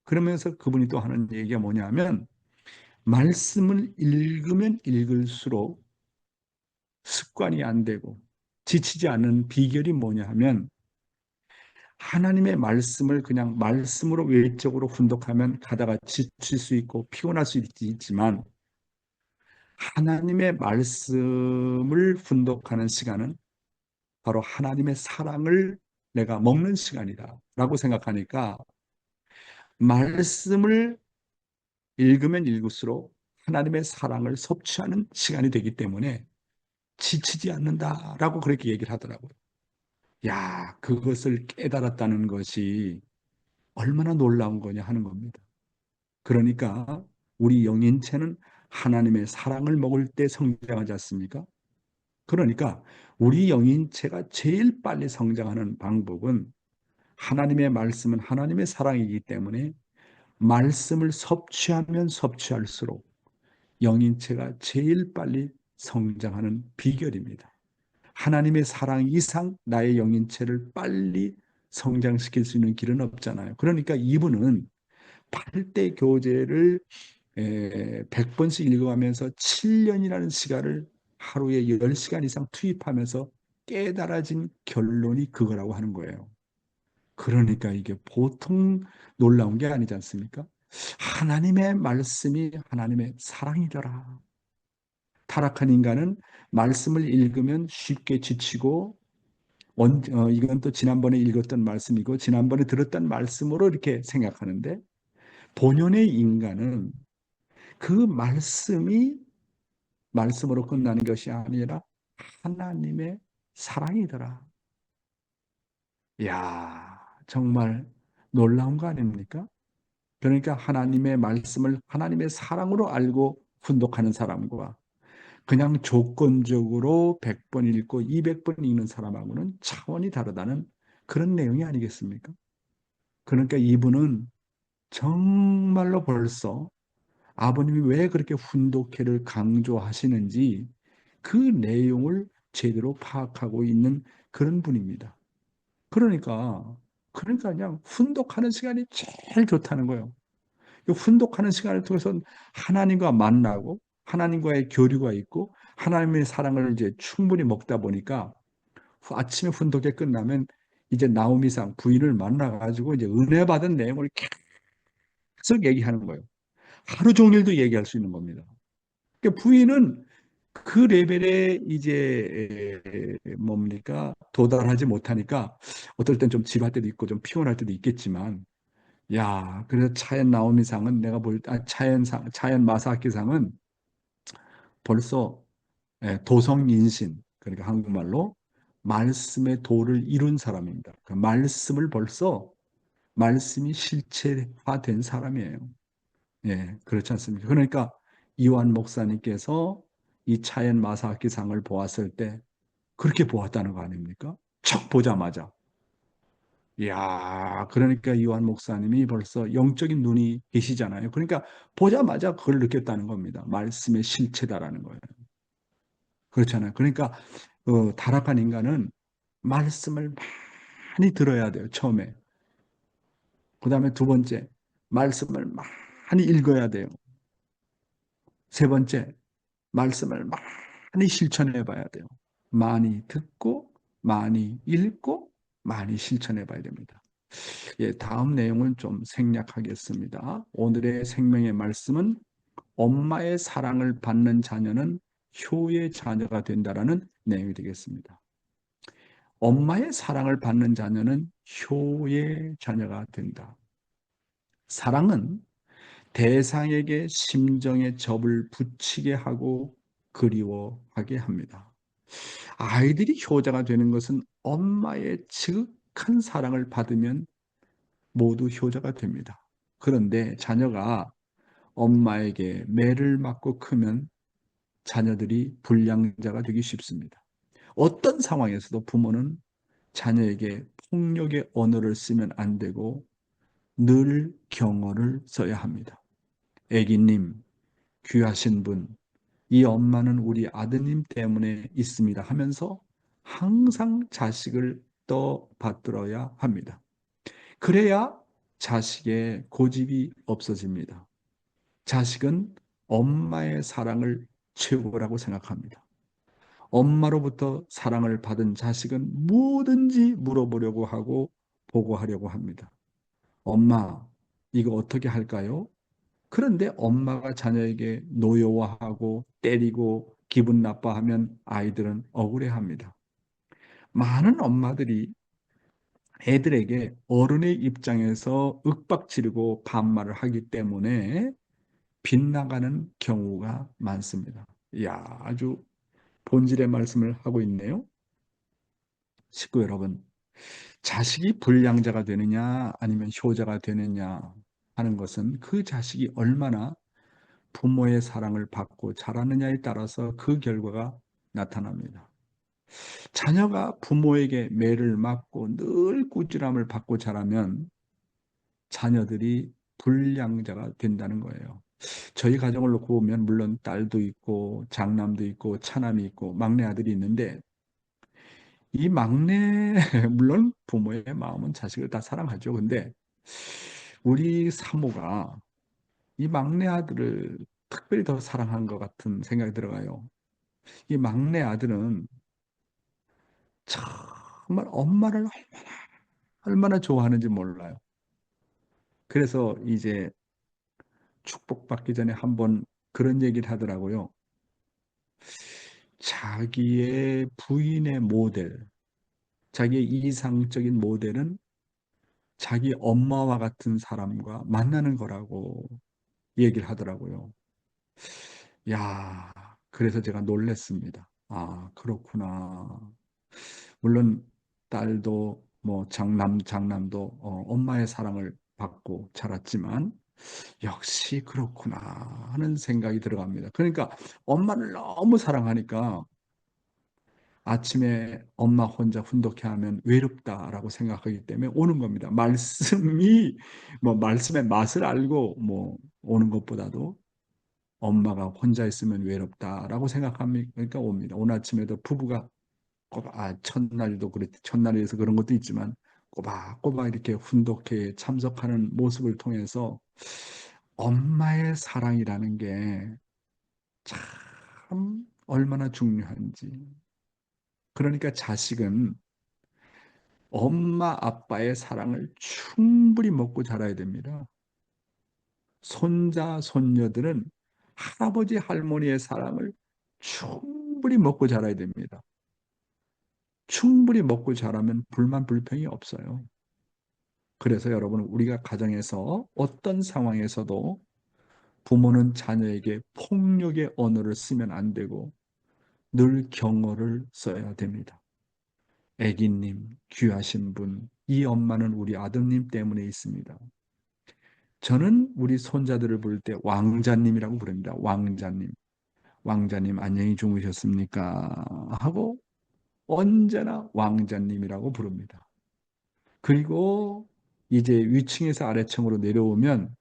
그러면서 그분이 또 하는 얘기가 뭐냐면 말씀을 읽으면 읽을수록 습관이 안 되고 지치지 않는 비결이 뭐냐 하면 하나님의 말씀을 그냥 말씀으로 외적으로 훈독하면 가다가 지칠 수 있고 피곤할 수 있지만 하나님의 말씀을 훈독하는 시간은 바로 하나님의 사랑을 내가 먹는 시간이다라고 생각하니까 말씀을 읽으면 읽을수록 하나님의 사랑을 섭취하는 시간이 되기 때문에 지치지 않는다라고 그렇게 얘기를 하더라고요. 야, 그것을 깨달았다는 것이 얼마나 놀라운 거냐 하는 겁니다. 그러니까 우리 영인체는 하나님의 사랑을 먹을 때 성장하지 않습니까? 그러니까 우리 영인체가 제일 빨리 성장하는 방법은 하나님의 말씀은 하나님의 사랑이기 때문에 말씀을 섭취하면 섭취할수록 영인체가 제일 빨리 성장하는 비결입니다. 하나님의 사랑 이상 나의 영인체를 빨리 성장시킬 수 있는 길은 없잖아요. 그러니까 이분은 8대 교재를 100번씩 읽어가면서 7년이라는 시간을 하루에 10시간 이상 투입하면서 깨달아진 결론이 그거라고 하는 거예요. 그러니까 이게 보통 놀라운 게 아니지 않습니까? 하나님의 말씀이 하나님의 사랑이더라. 타락한 인간은 말씀을 읽으면 쉽게 지치고 이건 또 지난번에 읽었던 말씀이고 지난번에 들었던 말씀으로 이렇게 생각하는데 본연의 인간은 그 말씀이 말씀으로 끝나는 것이 아니라 하나님의 사랑이더라. 이야, 정말 놀라운 거 아닙니까? 그러니까 하나님의 말씀을 하나님의 사랑으로 알고 훈독하는 사람과 그냥 조건적으로 100번 읽고 200번 읽는 사람하고는 차원이 다르다는 그런 내용이 아니겠습니까? 그러니까 이분은 정말로 벌써 아버님이 왜 그렇게 훈독회를 강조하시는지 그 내용을 제대로 파악하고 있는 그런 분입니다. 그러니까 그냥 훈독하는 시간이 제일 좋다는 거예요. 훈독하는 시간을 통해서 하나님과 만나고 하나님과의 교류가 있고 하나님의 사랑을 이제 충분히 먹다 보니까 아침에 훈독회 끝나면 이제 나오미상 부인을 만나가지고 이제 은혜 받은 내용을 계속 얘기하는 거예요. 하루 종일도 얘기할 수 있는 겁니다. 그러니까 부인은 그 레벨에 이제 뭡니까 도달하지 못하니까 어떨 땐 좀 지루할 때도 있고 좀 피곤할 때도 있겠지만 야 그래서 차연 나오미상은 내가 차연 마사키상은 벌써 도성인신 그러니까 한국말로 말씀의 도를 이룬 사람입니다. 그 말씀을 벌써 말씀이 실체화된 사람이에요. 예, 그렇지 않습니까? 그러니까 이완 목사님께서 이 차엔 마사키 상을 보았을 때 그렇게 보았다는 거 아닙니까? 척 보자마자. 이야, 그러니까 이완 목사님이 벌써 영적인 눈이 계시잖아요. 그러니까 보자마자 그걸 느꼈다는 겁니다. 말씀의 실체다라는 거예요. 그렇잖아요. 그러니까 타락한 인간은 말씀을 많이 들어야 돼요. 처음에. 그 다음에 두 번째, 말씀을 많이 읽어야 돼요. 세 번째, 말씀을 많이 실천해 봐야 돼요. 많이 듣고, 많이 읽고, 많이 실천해 봐야 됩니다. 예, 다음 내용을 좀 생략하겠습니다. 오늘의 생명의 말씀은 엄마의 사랑을 받는 자녀는 효의 자녀가 된다라는 내용이 되겠습니다. 엄마의 사랑을 받는 자녀는 효의 자녀가 된다. 사랑은 대상에게 심정의 접을 붙이게 하고 그리워하게 합니다. 아이들이 효자가 되는 것은 엄마의 지극한 사랑을 받으면 모두 효자가 됩니다. 그런데 자녀가 엄마에게 매를 맞고 크면 자녀들이 불량자가 되기 쉽습니다. 어떤 상황에서도 부모는 자녀에게 폭력의 언어를 쓰면 안 되고 늘 경어를 써야 합니다. 애기님, 귀하신 분, 이 엄마는 우리 아드님 때문에 있습니다 하면서 항상 자식을 떠받들어야 합니다. 그래야 자식의 고집이 없어집니다. 자식은 엄마의 사랑을 최고라고 생각합니다. 엄마로부터 사랑을 받은 자식은 뭐든지 물어보려고 하고 보고하려고 합니다. 엄마, 이거 어떻게 할까요? 그런데 엄마가 자녀에게 노여워하고 때리고 기분 나빠하면 아이들은 억울해합니다. 많은 엄마들이 애들에게 어른의 입장에서 윽박지르고 반말을 하기 때문에 빗나가는 경우가 많습니다. 이야, 아주 본질의 말씀을 하고 있네요. 식구 여러분, 자식이 불량자가 되느냐 아니면 효자가 되느냐 하는 것은 그 자식이 얼마나 부모의 사랑을 받고 자라느냐에 따라서 그 결과가 나타납니다. 자녀가 부모에게 매를 맞고 늘 꾸지람을 받고 자라면 자녀들이 불량자가 된다는 거예요. 저희 가정을 놓고 보면 물론 딸도 있고 장남도 있고 차남이 있고 막내 아들이 있는데 이 막내 물론 부모의 마음은 자식을 다 사랑하죠. 근데 우리 사모가 이 막내 아들을 특별히 더 사랑한 것 같은 생각이 들어가요. 이 막내 아들은 정말 엄마를 얼마나 좋아하는지 몰라요. 그래서 이제 축복받기 전에 한번 그런 얘기를 하더라고요. 자기의 부인의 모델, 자기의 이상적인 모델은 자기 엄마와 같은 사람과 만나는 거라고 얘기를 하더라고요. 야, 그래서 제가 놀랬습니다. 아, 그렇구나. 물론 딸도 뭐 장남도 엄마의 사랑을 받고 자랐지만 역시 그렇구나 하는 생각이 들어갑니다. 그러니까 엄마를 너무 사랑하니까 아침에 엄마 혼자 훈독해 하면 외롭다라고 생각하기 때문에 오는 겁니다. 말씀이 뭐 말씀의 맛을 알고 뭐 오는 것보다도 엄마가 혼자 있으면 외롭다라고 생각하니까 옵니다. 오늘 아침에도 부부가 첫날도 그랬 첫날이어서 그런 것도 있지만 꼬박꼬박 이렇게 훈독회에 참석하는 모습을 통해서 엄마의 사랑이라는 게 참 얼마나 중요한지. 그러니까 자식은 엄마 아빠의 사랑을 충분히 먹고 자라야 됩니다. 손자 손녀들은 할아버지 할머니의 사랑을 충분히 먹고 자라야 됩니다. 충분히 먹고 자라면 불만 불평이 없어요. 그래서 여러분, 우리가 가정에서 어떤 상황에서도 부모는 자녀에게 폭력의 언어를 쓰면 안 되고 늘 경어를 써야 됩니다. 애기님, 귀하신 분, 이 엄마는 우리 아드님 때문에 있습니다. 저는 우리 손자들을 부를 때 왕자님이라고 부릅니다. 왕자님. 왕자님 안녕히 주무셨습니까? 하고 언제나 왕자님이라고 부릅니다. 그리고 이제 위층에서 아래층으로 내려오면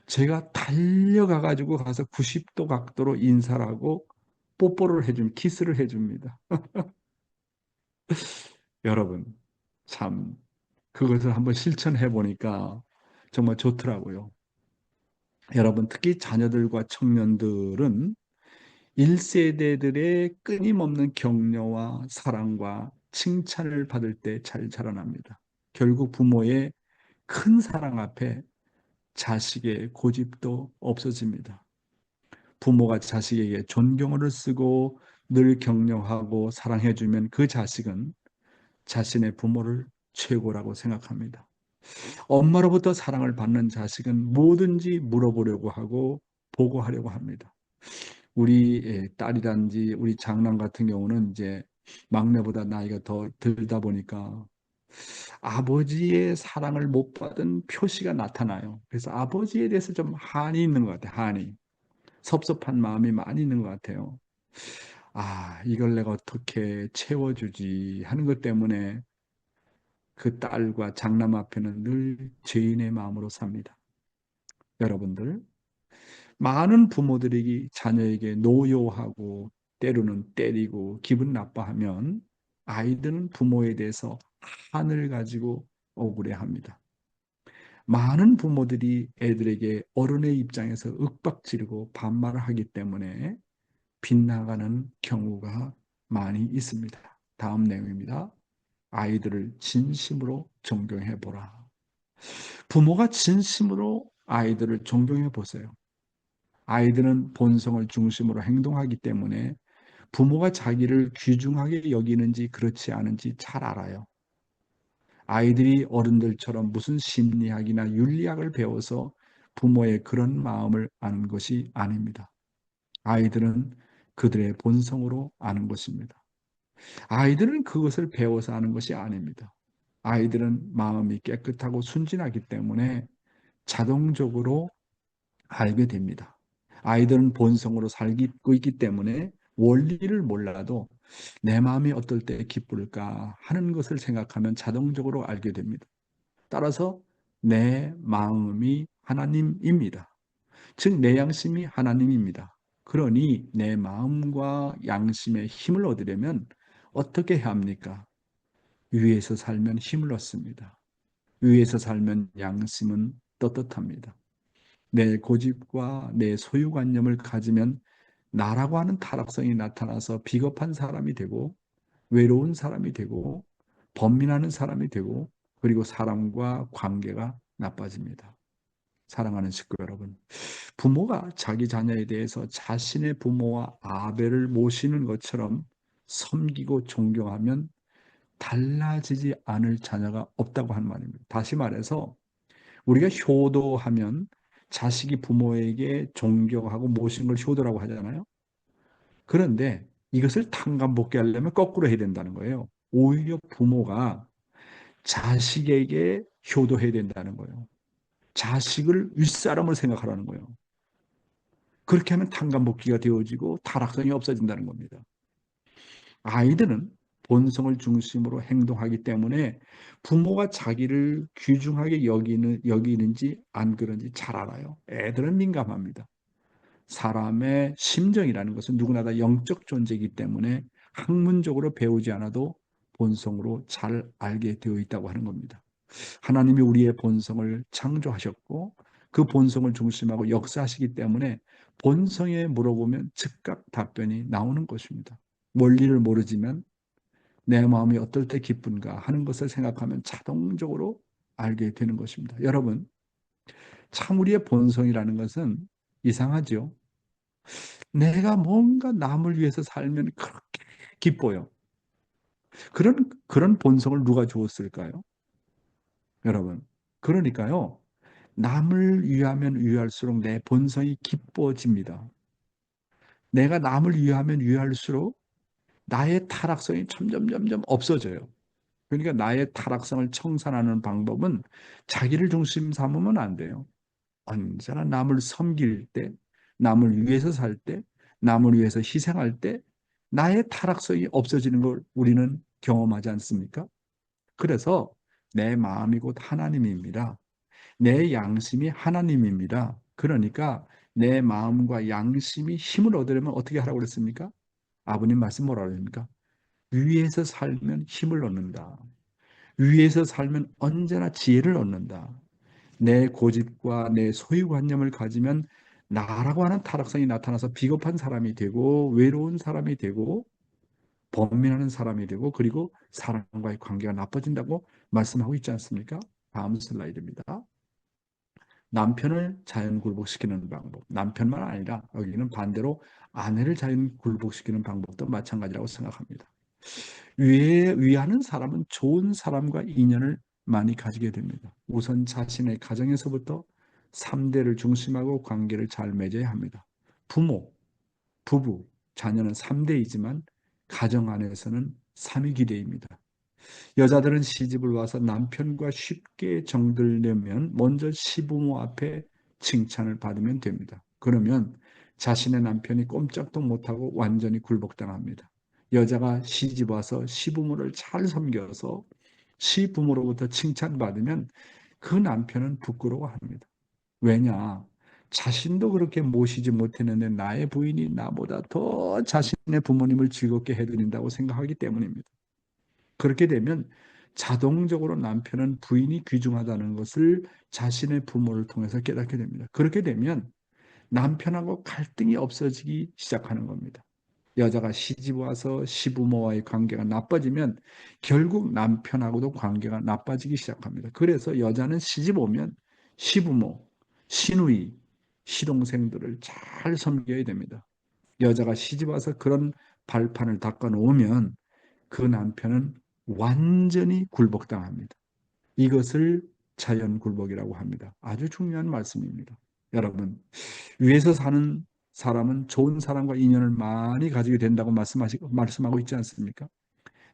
제가 달려가 가지고 가서 90도 각도로 인사를 하고 뽀뽀를 키스를 해줍니다. 여러분, 참 그것을 한번 실천해 보니까 정말 좋더라고요. 여러분, 특히 자녀들과 청년들은 1세대들의 끊임없는 격려와 사랑과 칭찬을 받을 때 잘 자라납니다. 결국 부모의 큰 사랑 앞에 자식의 고집도 없어집니다. 부모가 자식에게 존경어를 쓰고 늘 격려하고 사랑해주면 그 자식은 자신의 부모를 최고라고 생각합니다. 엄마로부터 사랑을 받는 자식은 뭐든지 물어보려고 하고 보고하려고 합니다. 우리 딸이란지 우리 장남 같은 경우는 이제 막내보다 나이가 더 들다 보니까 아버지의 사랑을 못 받은 표시가 나타나요. 그래서 아버지에 대해서 좀 한이 있는 것 같아요. 한이. 섭섭한 마음이 많이 있는 것 같아요. 아, 이걸 내가 어떻게 채워주지 하는 것 때문에 그 딸과 장남 앞에는 늘 죄인의 마음으로 삽니다. 여러분들, 많은 부모들이 자녀에게 노여하고 때로는 때리고 기분 나빠하면 아이들은 부모에 대해서 한을 가지고 억울해합니다. 많은 부모들이 애들에게 어른의 입장에서 윽박지르고 반말을 하기 때문에 빗나가는 경우가 많이 있습니다. 다음 내용입니다. 아이들을 진심으로 존경해 보라. 부모가 진심으로 아이들을 존경해 보세요. 아이들은 본성을 중심으로 행동하기 때문에 부모가 자기를 귀중하게 여기는지 그렇지 않은지 잘 알아요. 아이들이 어른들처럼 무슨 심리학이나 윤리학을 배워서 부모의 그런 마음을 아는 것이 아닙니다. 아이들은 그들의 본성으로 아는 것입니다. 아이들은 그것을 배워서 아는 것이 아닙니다. 아이들은 마음이 깨끗하고 순진하기 때문에 자동적으로 알게 됩니다. 아이들은 본성으로 살고 있기 때문에 원리를 몰라도 내 마음이 어떨 때 기쁠까 하는 것을 생각하면 자동적으로 알게 됩니다. 따라서 내 마음이 하나님입니다. 즉, 내 양심이 하나님입니다. 그러니 내 마음과 양심의 힘을 얻으려면 어떻게 해야 합니까? 위에서 살면 힘을 얻습니다. 위에서 살면 양심은 떳떳합니다. 내 고집과 내 소유관념을 가지면 나라고 하는 타락성이 나타나서 비겁한 사람이 되고 외로운 사람이 되고 번민하는 사람이 되고 그리고 사람과 관계가 나빠집니다. 사랑하는 식구 여러분, 부모가 자기 자녀에 대해서 자신의 부모와 아벨을 모시는 것처럼 섬기고 존경하면 달라지지 않을 자녀가 없다고 하는 말입니다. 다시 말해서 우리가 효도하면 자식이 부모에게 존경하고 모시는 걸 효도라고 하잖아요. 그런데 이것을 탕감복귀 하려면 거꾸로 해야 된다는 거예요. 오히려 부모가 자식에게 효도해야 된다는 거예요. 자식을 윗사람을 생각하라는 거예요. 그렇게 하면 탕감복귀가 되어지고 타락성이 없어진다는 겁니다. 아이들은 본성을 중심으로 행동하기 때문에 부모가 자기를 귀중하게 여기는지 안 그런지 잘 알아요. 애들은 민감합니다. 사람의 심정이라는 것은 누구나 다 영적 존재이기 때문에 학문적으로 배우지 않아도 본성으로 잘 알게 되어 있다고 하는 겁니다. 하나님이 우리의 본성을 창조하셨고 그 본성을 중심하고 역사하시기 때문에 본성에 물어보면 즉각 답변이 나오는 것입니다. 원리를 모르지만 내 마음이 어떨 때 기쁜가 하는 것을 생각하면 자동적으로 알게 되는 것입니다. 여러분, 참 우리의 본성이라는 것은 이상하죠. 내가 뭔가 남을 위해서 살면 그렇게 기뻐요. 그런 본성을 누가 주었을까요? 여러분, 그러니까요. 남을 위하면 위할수록 내 본성이 기뻐집니다. 내가 남을 위하면 위할수록 나의 타락성이 점점 없어져요. 그러니까 나의 타락성을 청산하는 방법은 자기를 중심 삼으면 안 돼요. 언제나 남을 섬길 때, 남을 위해서 살 때, 남을 위해서 희생할 때 나의 타락성이 없어지는 걸 우리는 경험하지 않습니까? 그래서 내 마음이 곧 하나님입니다. 내 양심이 하나님입니다. 그러니까 내 마음과 양심이 힘을 얻으려면 어떻게 하라고 그랬습니까? 아버님 말씀 뭐라고 그럽니까? 위에서 살면 힘을 얻는다. 위에서 살면 언제나 지혜를 얻는다. 내 고집과 내 소유관념을 가지면 나라고 하는 타락성이 나타나서 비겁한 사람이 되고 외로운 사람이 되고 번민하는 사람이 되고 그리고 사람과의 관계가 나빠진다고 말씀하고 있지 않습니까? 다음 슬라이드입니다. 남편을 자연 굴복시키는 방법. 남편만 아니라 여기는 반대로 아내를 자연 굴복시키는 방법도 마찬가지라고 생각합니다. 위하는 사람은 좋은 사람과 인연을 많이 가지게 됩니다. 우선 자신의 가정에서부터 3대를 중심하고 관계를 잘 맺어야 합니다. 부모, 부부, 자녀는 3대이지만 가정 안에서는 3위 기대입니다. 여자들은 시집을 와서 남편과 쉽게 정들려면 먼저 시부모 앞에 칭찬을 받으면 됩니다. 그러면 자신의 남편이 꼼짝도 못하고 완전히 굴복당합니다. 여자가 시집 와서 시부모를 잘 섬겨서 시부모로부터 칭찬받으면 그 남편은 부끄러워합니다. 왜냐? 자신도 그렇게 모시지 못했는데 나의 부인이 나보다 더 자신의 부모님을 즐겁게 해드린다고 생각하기 때문입니다. 그렇게 되면 자동적으로 남편은 부인이 귀중하다는 것을 자신의 부모를 통해서 깨닫게 됩니다. 그렇게 되면 남편하고 갈등이 없어지기 시작하는 겁니다. 여자가 시집 와서 시부모와의 관계가 나빠지면 결국 남편하고도 관계가 나빠지기 시작합니다. 그래서 여자는 시집 오면 시부모, 시누이, 시동생들을 잘 섬겨야 됩니다. 여자가 시집 와서 그런 발판을 닦아 놓으면 그 남편은 완전히 굴복당합니다. 이것을 자연굴복이라고 합니다. 아주 중요한 말씀입니다. 여러분, 위에서 사는 사람은 좋은 사람과 인연을 많이 가지게 된다고 말씀하고 있지 않습니까?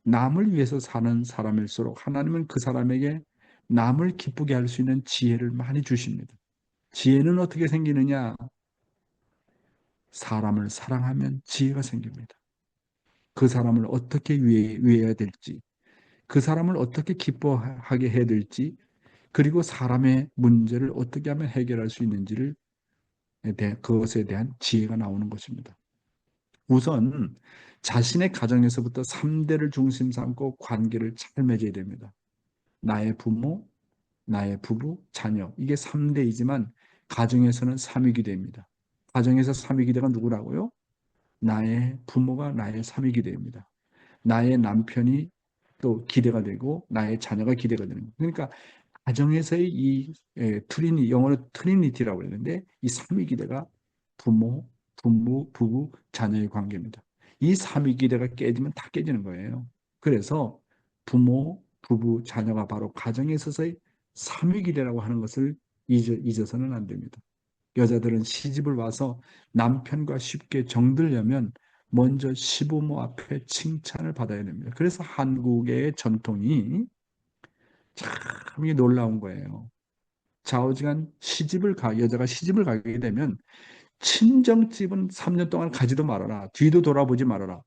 남을 위해서 사는 사람일수록 하나님은 그 사람에게 남을 기쁘게 할 수 있는 지혜를 많이 주십니다. 지혜는 어떻게 생기느냐? 사람을 사랑하면 지혜가 생깁니다. 그 사람을 어떻게 위해야 될지, 그 사람을 어떻게 기뻐하게 해야 될지, 그리고 사람의 문제를 어떻게 하면 해결할 수 있는지를 그것에 대한 지혜가 나오는 것입니다. 우선 자신의 가정에서부터 3대를 중심 삼고 관계를 잘 맺어야 됩니다. 나의 부모, 나의 부부, 자녀. 이게 3대이지만 가정에서는 3위기대입니다. 가정에서 3위기대가 누구라고요? 나의 부모가 나의 3위기대입니다. 나의 남편이 또 기대가 되고 나의 자녀가 기대가 되는 거예요. 그러니까 가정에서의 이 영어로 트리니티라고 그러는데 이 3위 기대가 부모, 부부, 자녀의 관계입니다. 이 3위 기대가 깨지면 다 깨지는 거예요. 그래서 부모, 부부, 자녀가 바로 가정에 있어서의 3위 기대라고 하는 것을 잊어서는 안 됩니다. 여자들은 시집을 와서 남편과 쉽게 정들려면 먼저 시부모 앞에 칭찬을 받아야 됩니다. 그래서 한국의 전통이 참 이게 놀라운 거예요. 좌우지간 여자가 시집을 가게 되면 친정집은 3년 동안 가지도 말아라. 뒤도 돌아보지 말아라.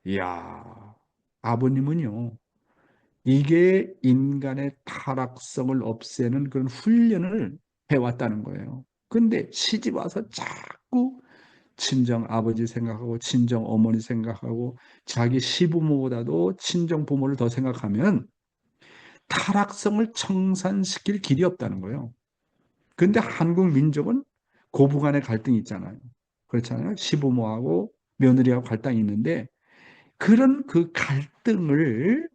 이야, 아버님은요, 이게 인간의 타락성을 없애는 그런 훈련을 해왔다는 거예요. 근데 시집 와서 자꾸 친정 아버지 생각하고 친정 어머니 생각하고 자기 시부모보다도 친정 부모를 더 생각하면 타락성을 청산시킬 길이 없다는 거예요. 근데 한국 민족은 고부간의 갈등이 있잖아요. 그렇잖아요. 시부모하고 며느리하고 갈등이 있는데 그런 그 갈등을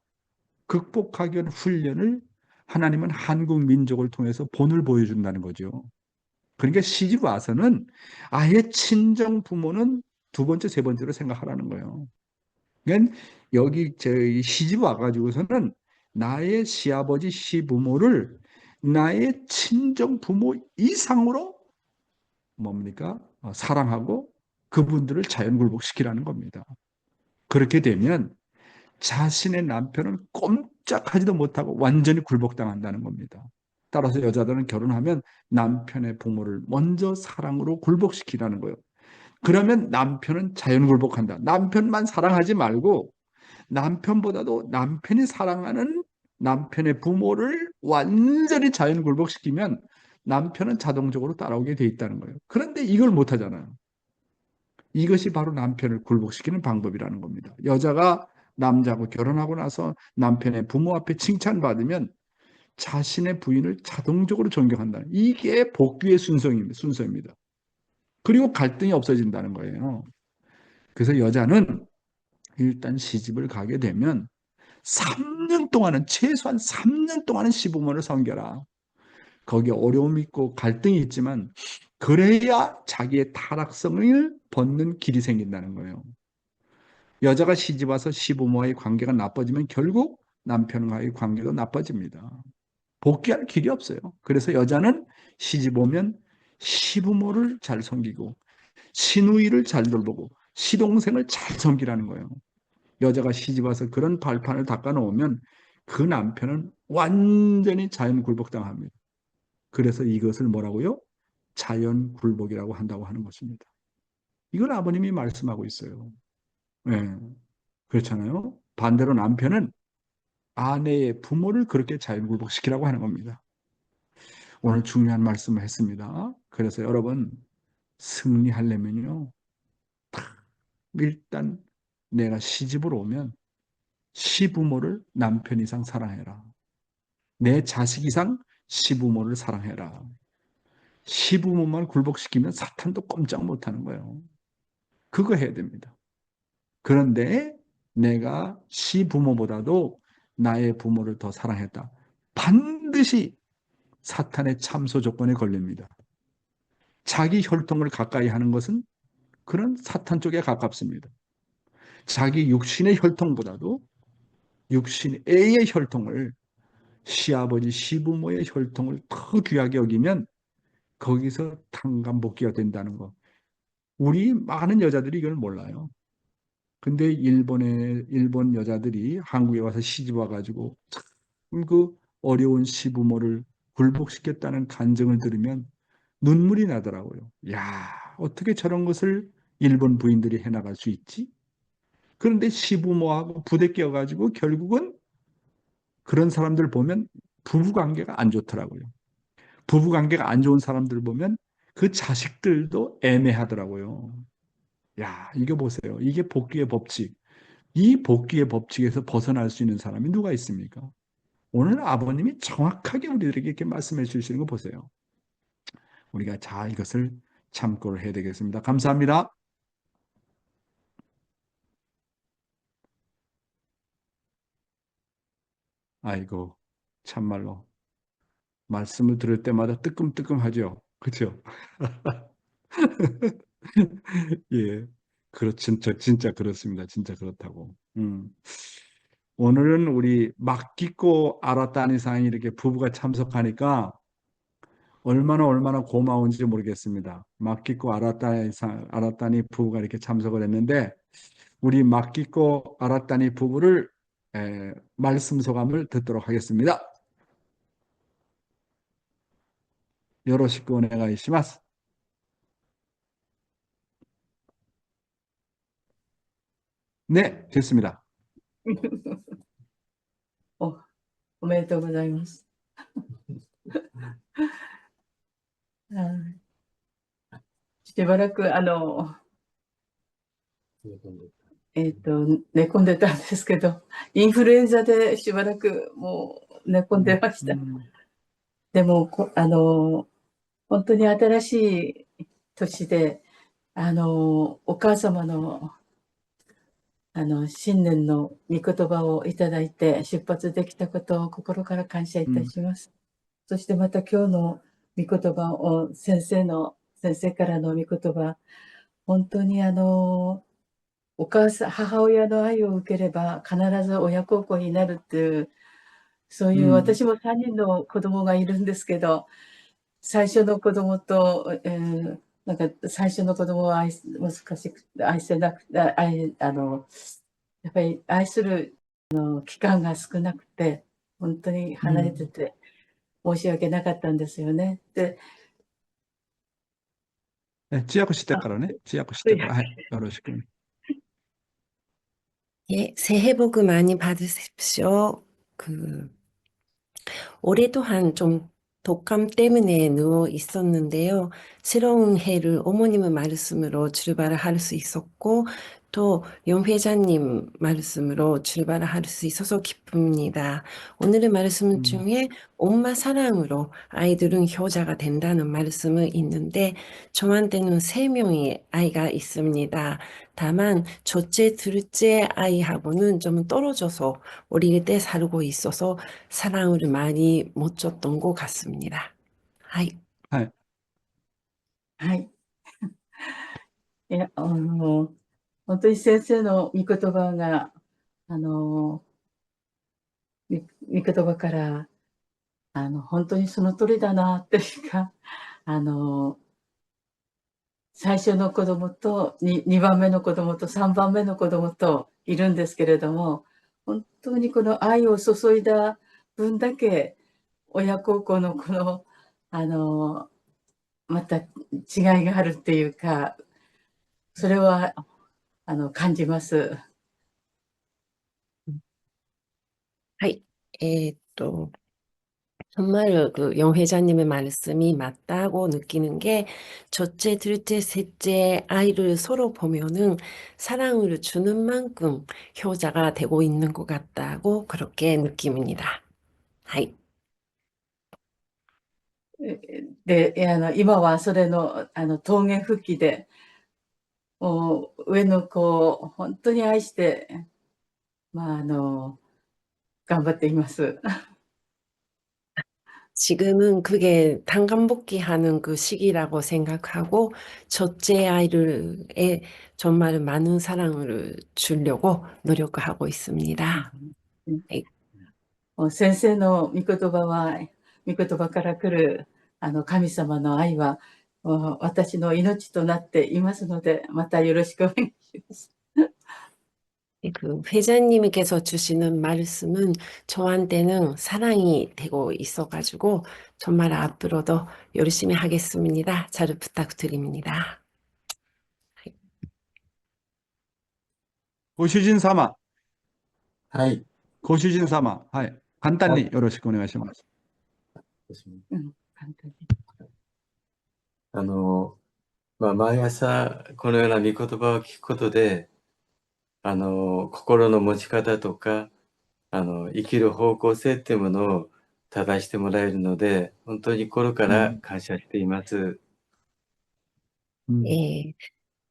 극복하기 위한 훈련을 하나님은 한국 민족을 통해서 본을 보여준다는 거죠. 그러니까 시집 와서는 아예 친정 부모는 두 번째, 세 번째로 생각하라는 거예요. 그러니까 여기 저희 시집 와가지고서는 나의 시아버지, 시부모를 나의 친정 부모 이상으로 뭡니까? 사랑하고 그분들을 자연굴복시키라는 겁니다. 그렇게 되면 자신의 남편은 꼼짝하지도 못하고 완전히 굴복당한다는 겁니다. 따라서 여자들은 결혼하면 남편의 부모를 먼저 사랑으로 굴복시키라는 거예요. 그러면 남편은 자연굴복한다. 남편만 사랑하지 말고 남편보다도 남편이 사랑하는 남편의 부모를 완전히 자연굴복시키면 남편은 자동적으로 따라오게 돼 있다는 거예요. 그런데 이걸 못하잖아요. 이것이 바로 남편을 굴복시키는 방법이라는 겁니다. 여자가 남자하고 결혼하고 나서 남편의 부모 앞에 칭찬받으면 자신의 부인을 자동적으로 존경한다. 이게 복귀의 순서입니다. 그리고 갈등이 없어진다는 거예요. 그래서 여자는 일단 시집을 가게 되면 3년 동안은 최소한 3년 동안은 시부모를 섬겨라. 거기에 어려움이 있고 갈등이 있지만 그래야 자기의 타락성을 벗는 길이 생긴다는 거예요. 여자가 시집 와서 시부모와의 관계가 나빠지면 결국 남편과의 관계도 나빠집니다. 복귀할 길이 없어요. 그래서 여자는 시집 오면 시부모를 잘 섬기고 시누이를 잘 돌보고 시동생을 잘 섬기라는 거예요. 여자가 시집 와서 그런 발판을 닦아 놓으면 그 남편은 완전히 자연굴복당합니다. 그래서 이것을 뭐라고요? 자연굴복이라고 한다고 하는 것입니다. 이걸 아버님이 말씀하고 있어요. 네, 그렇잖아요. 반대로 남편은 아내의 부모를 그렇게 자연굴복시키라고 하는 겁니다. 오늘 중요한 말씀을 했습니다. 그래서 여러분 승리하려면요. 일단 내가 시집을 오면 시부모를 남편 이상 사랑해라. 내 자식 이상 시부모를 사랑해라. 시부모만 굴복시키면 사탄도 꼼짝 못하는 거예요. 그거 해야 됩니다. 그런데 내가 시부모보다도 나의 부모를 더 사랑했다. 반드시 사탄의 참소 조건에 걸립니다. 자기 혈통을 가까이 하는 것은 그런 사탄 쪽에 가깝습니다. 자기 육신의 혈통보다도 육신 A의 혈통을 시아버지, 시부모의 혈통을 더 귀하게 여기면 거기서 탕감복귀가 된다는 거. 우리 많은 여자들이 이걸 몰라요. 근데 일본 여자들이 한국에 와서 시집 와가지고 참 그 어려운 시부모를 굴복시켰다는 간증을 들으면 눈물이 나더라고요. 야, 어떻게 저런 것을 일본 부인들이 해나갈 수 있지? 그런데 시부모하고 부대껴가지고 결국은 그런 사람들 보면 부부 관계가 안 좋더라고요. 부부 관계가 안 좋은 사람들 보면 그 자식들도 애매하더라고요. 야, 이거 보세요. 이게 복귀의 법칙. 이 복귀의 법칙에서 벗어날 수 있는 사람이 누가 있습니까? 오늘 아버님이 정확하게 우리들에게 이렇게 말씀해 주시는 거 보세요. 우리가 잘 이것을 참고를 해야 되겠습니다. 감사합니다. 아이고, 참말로 말씀을 들을 때마다 뜨끔뜨끔하죠. 그렇죠? 예, 진짜 그렇습니다. 진짜 그렇다고. 오늘은 우리 막기고 아라타니상이 이렇게 부부가 참석하니까 얼마나 고마운지 모르겠습니다. 막기고 아라타니 부부가 이렇게 참석을 했는데 우리 막기고 아라타니 부부를 말씀 소감을 듣도록 하겠습니다. 요로시쿠 오네가이시마스. 네, 됐습니다. お、おめでとうございます。しばらく、寝込んでたんですけど、インフルエンザでしばらくもう寝込んでました。でも、本当に新しい年で、お母様の、新年の御言葉をいただいて出発できたことを心から感謝いたします。そしてまた今日の御言葉を先生からの御言葉、本当に母親の愛を受ければ必ず親孝行になるっていう、そういう、私も3人の子供がいるんですけど、最初の子供と、なんか最初の子供を難しく愛せなくて、やっぱり愛する期間が少なくて、本当に離れてて申し訳なかったんですよね。で、通訳してからね。通訳してから。はい。よろしく。 예, 새해 복 많이 받으십시오. 올해 또한 좀 독감 때문에 누워 있었는데요. 새로운 해를 어머님의 말씀으로 출발을 할 수 있었고, 또 용 회장님 말씀으로 출발을 할 수 있어서 기쁩니다. 오늘의 말씀 중에 엄마 사랑으로 아이들은 효자가 된다는 말씀이 있는데, 저한테는 3명의 아이가 있습니다. 다만 첫째, 둘째 아이하고는 좀 떨어져서 어릴 때 살고 있어서 사랑을 많이 못 줬던 것 같습니다. 하이. はい。はい。いや、本当に先生の御言葉が、御言葉から、本当にその通りだなっていうか、最初の子供と2番目の子供と3番目の子供といるんですけれども、本当にこの愛を注いだ分だけ、親孝行のこの、また違いがあるっていうか、それは、感じます。 하이. 정말 영 회장님의 말씀이 맞다고 느끼는 게 첫째, 둘째, 셋째 아이를 서로 보면은 사랑을 주는 만큼 효자가 되고 있는 것 같다고 그렇게 느낍니다. 하이. で、今はそれの、峠復帰で、上の子を本当に愛して、頑張っています。 지금은 그게 단감복귀하는 그 시기라고 생각하고 첫째 아이를에 정말 많은 사랑을 주려고 노력하고 있습니다. はい。先生の御言葉は、御言葉から来る神様の愛は、私の命となっていますので、またよろしくお願いします。 그 회장님께서 주시는 말씀은 저한테는 사랑이 되고 있어가지고 정말 앞으로도 열심히 하겠습니다. 잘 부탁드립니다. 고슈진 사마, はい。고슈진 사마, 하이. 간단히 요로시ku 오네가시마스. 簡単に毎朝このような御言葉を聞くことで、心の持ち方とか、生きる方向性っていうものを正してもらえるので、本当に心から感謝しています。예,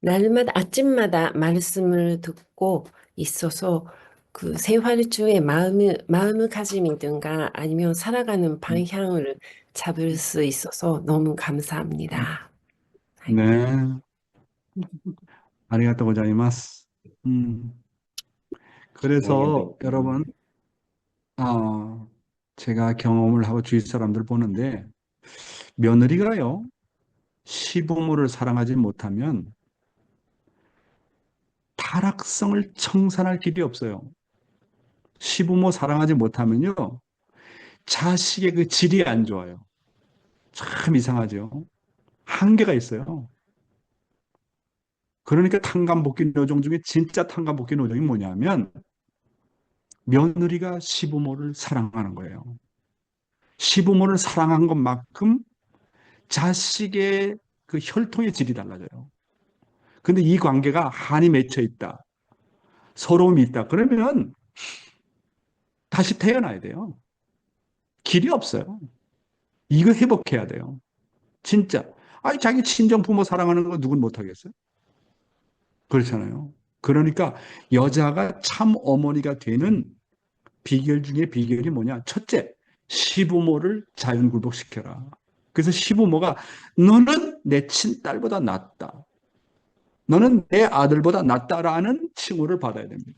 날마다 아침마다 말씀을 듣고 있어서 그 생활 중에 마음가짐이든가 아니면 살아가는 방향을 잡을 수 있어서 너무 감사합니다. 네. 아리가또 고자이마스. 그래서 여러분, 제가 경험을 하고 주위 사람들 보는데 며느리가요, 시부모를 사랑하지 못하면 타락성을 청산할 길이 없어요. 시부모 사랑하지 못하면요, 자식의 그 질이 안 좋아요. 참 이상하죠. 한계가 있어요. 그러니까 탄감복귀 노정 중에 진짜 탄감복귀 노정이 뭐냐면 며느리가 시부모를 사랑하는 거예요. 시부모를 사랑한 것만큼 자식의 그 혈통의 질이 달라져요. 근데 이 관계가 한이 맺혀 있다. 서러움이 있다. 그러면 다시 태어나야 돼요. 길이 없어요. 이거 회복해야 돼요. 진짜. 아니, 자기 친정 부모 사랑하는 거 누군 못하겠어요? 그렇잖아요. 그러니까 여자가 참 어머니가 되는 비결 중에 비결이 뭐냐? 첫째, 시부모를 자연굴복시켜라. 그래서 시부모가 너는 내 친딸보다 낫다. 너는 내 아들보다 낫다라는 칭호를 받아야 됩니다.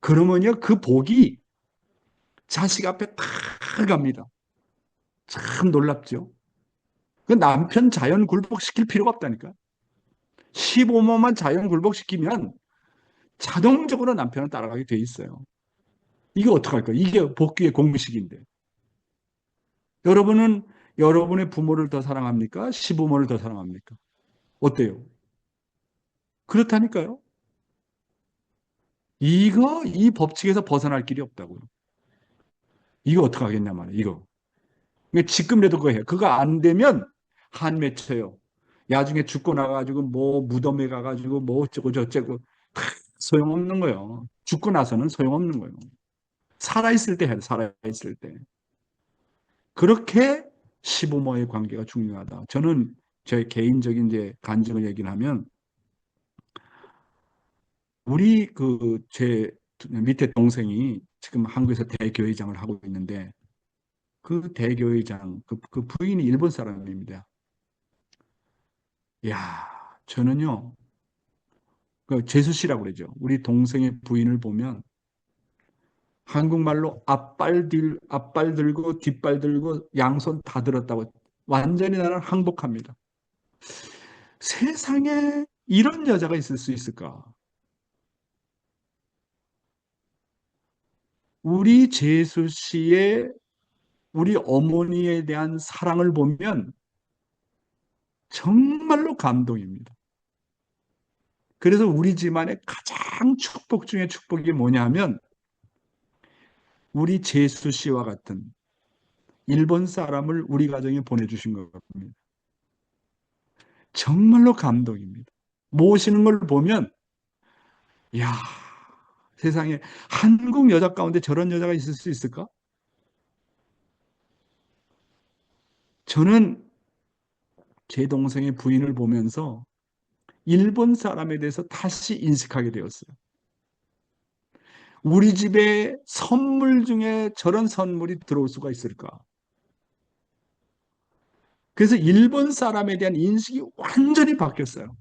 그러면요, 그 복이 자식 앞에 다 갑니다. 참 놀랍죠? 그 남편 자연 굴복시킬 필요가 없다니까. 시부모만 자연 굴복시키면 자동적으로 남편은 따라가게 돼 있어요. 이게 어떡할까요? 이게 복귀의 공식인데. 여러분은 여러분의 부모를 더 사랑합니까? 시부모를 더 사랑합니까? 어때요? 그렇다니까요. 이 법칙에서 벗어날 길이 없다고요. 이거 어떡하겠냐 말이에요. 이거. 지금이라도 그거 해요. 그거 안 되면 한 맺혀요. 나중에 죽고 나가지고 뭐 무덤에 가가지고 뭐 어쩌고 저쩌고 다 소용없는 거예요. 죽고 나서는 소용없는 거예요. 살아있을 때 해야 돼. 살아있을 때. 그렇게 시부모의 관계가 중요하다. 저는 제 개인적인 이제 간증을 얘기를 하면 우리 제 밑에 동생이 지금 한국에서 대교회장을 하고 있는데 그 대교회장 그 부인이 일본 사람입니다. 야, 저는요 그 재수 씨라고 그러죠. 우리 동생의 부인을 보면 한국말로 앞발 들고 뒷발 들고 양손 다 들었다고 완전히 나는 항복합니다. 세상에 이런 여자가 있을 수 있을까? 우리 재수 씨의 우리 어머니에 대한 사랑을 보면 정말로 감동입니다. 그래서 우리 집안의 가장 축복 중에 축복이 뭐냐면 우리 재수 씨와 같은 일본 사람을 우리 가정에 보내주신 겁니다. 정말로 감동입니다. 모시는 걸 보면 야, 세상에 한국 여자 가운데 저런 여자가 있을 수 있을까? 저는 제 동생의 부인을 보면서 일본 사람에 대해서 다시 인식하게 되었어요. 우리 집에 선물 중에 저런 선물이 들어올 수가 있을까? 그래서 일본 사람에 대한 인식이 완전히 바뀌었어요.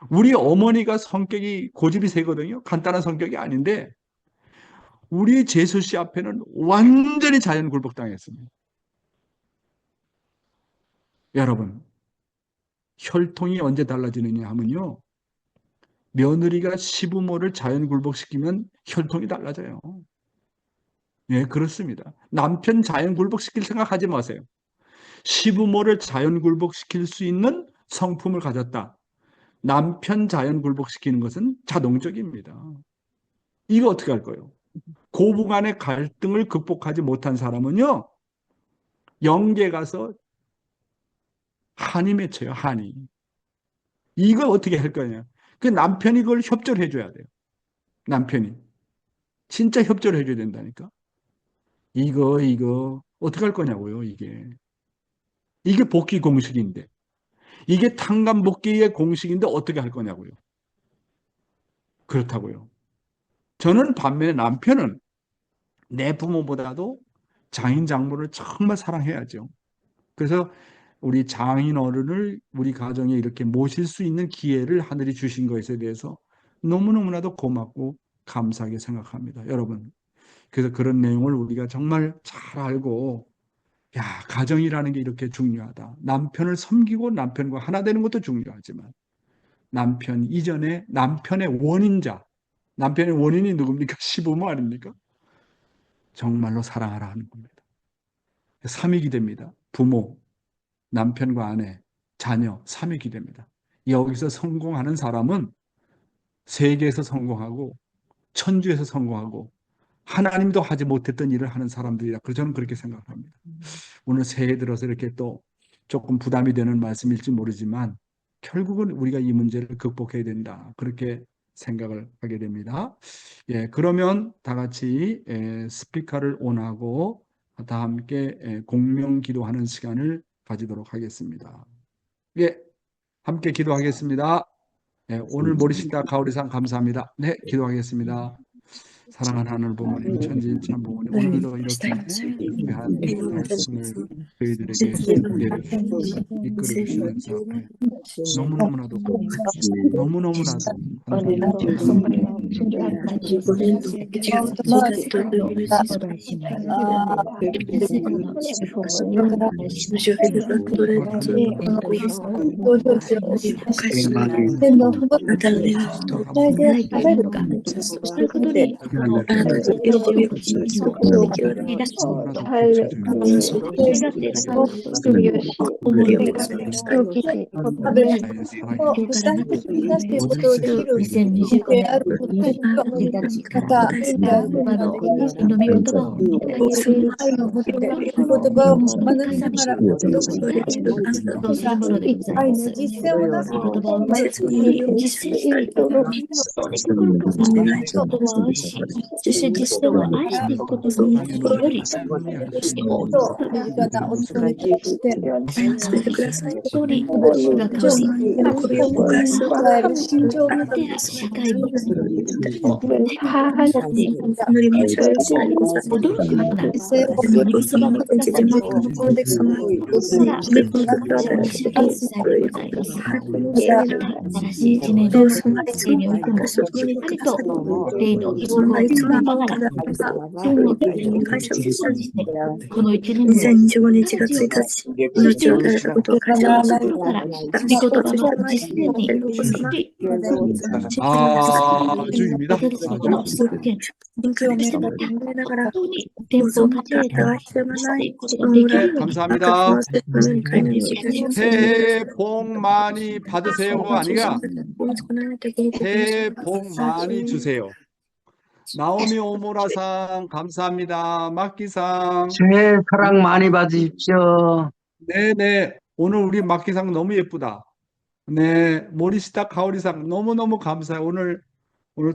우리 어머니가 성격이 고집이 세거든요. 간단한 성격이 아닌데 우리 제수 씨 앞에는 완전히 자연 굴복당했습니다. 여러분, 혈통이 언제 달라지느냐 하면요. 며느리가 시부모를 자연 굴복시키면 혈통이 달라져요. 예, 그렇습니다. 남편 자연 굴복시킬 생각하지 마세요. 시부모를 자연 굴복시킬 수 있는 성품을 가졌다. 남편 자연 굴복시키는 것은 자동적입니다. 이거 어떻게 할 거예요? 고부간의 갈등을 극복하지 못한 사람은요, 영계 가서 한이 맺혀요, 한이. 이걸 어떻게 할 거냐? 그 남편이 그걸 협조를 해줘야 돼요. 남편이. 진짜 협조를 해줘야 된다니까. 이거, 어떻게 할 거냐고요, 이게. 이게 복귀 공식인데. 이게 탕감복귀의 공식인데 어떻게 할 거냐고요. 그렇다고요. 저는 반면에 남편은 내 부모보다도 장인 장모를 정말 사랑해야죠. 그래서 우리 장인 어른을 우리 가정에 이렇게 모실 수 있는 기회를 하늘이 주신 것에 대해서 너무너무나도 고맙고 감사하게 생각합니다. 여러분. 그래서 그런 내용을 우리가 정말 잘 알고, 야, 가정이라는 게 이렇게 중요하다. 남편을 섬기고 남편과 하나 되는 것도 중요하지만 남편 이전에 남편의 원인자, 남편의 원인이 누굽니까? 시부모 아닙니까? 정말로 사랑하라 하는 겁니다. 삼위기 됩니다. 부모, 남편과 아내, 자녀, 삼위기 됩니다. 여기서 성공하는 사람은 세계에서 성공하고 천주에서 성공하고 하나님도 하지 못했던 일을 하는 사람들이라 저는 그렇게 생각합니다. 오늘 새해 들어서 이렇게 또 조금 부담이 되는 말씀일지 모르지만 결국은 우리가 이 문제를 극복해야 된다. 그렇게 생각을 하게 됩니다. 예, 그러면 다 같이 스피커를 온하고 다 함께 공명 기도하는 시간을 가지도록 하겠습니다. 예, 함께 기도하겠습니다. 예, 오늘 모리시다 가오리상 감사합니다. 네, 기도하겠습니다. 사랑하는 하늘 부모님, 천지인참 부모님, 오늘도 이렇게 귀한 말씀을 저희들에게 내려주시고 이끌어 주시면서 너무너무나도 너무너무나도 아주입니다. 아주. 네, 감사합니다. 새해 복 많이 받으세요가 아니라 새해 복 많이 주세요. 나오미 오모라상 감사합니다. 막기상. 새해 사랑 많이 받으십시오. 네네. 오늘 우리 막기상 너무 예쁘다. 네, 모리시타 가오리상 너무너무 감사해요. 오늘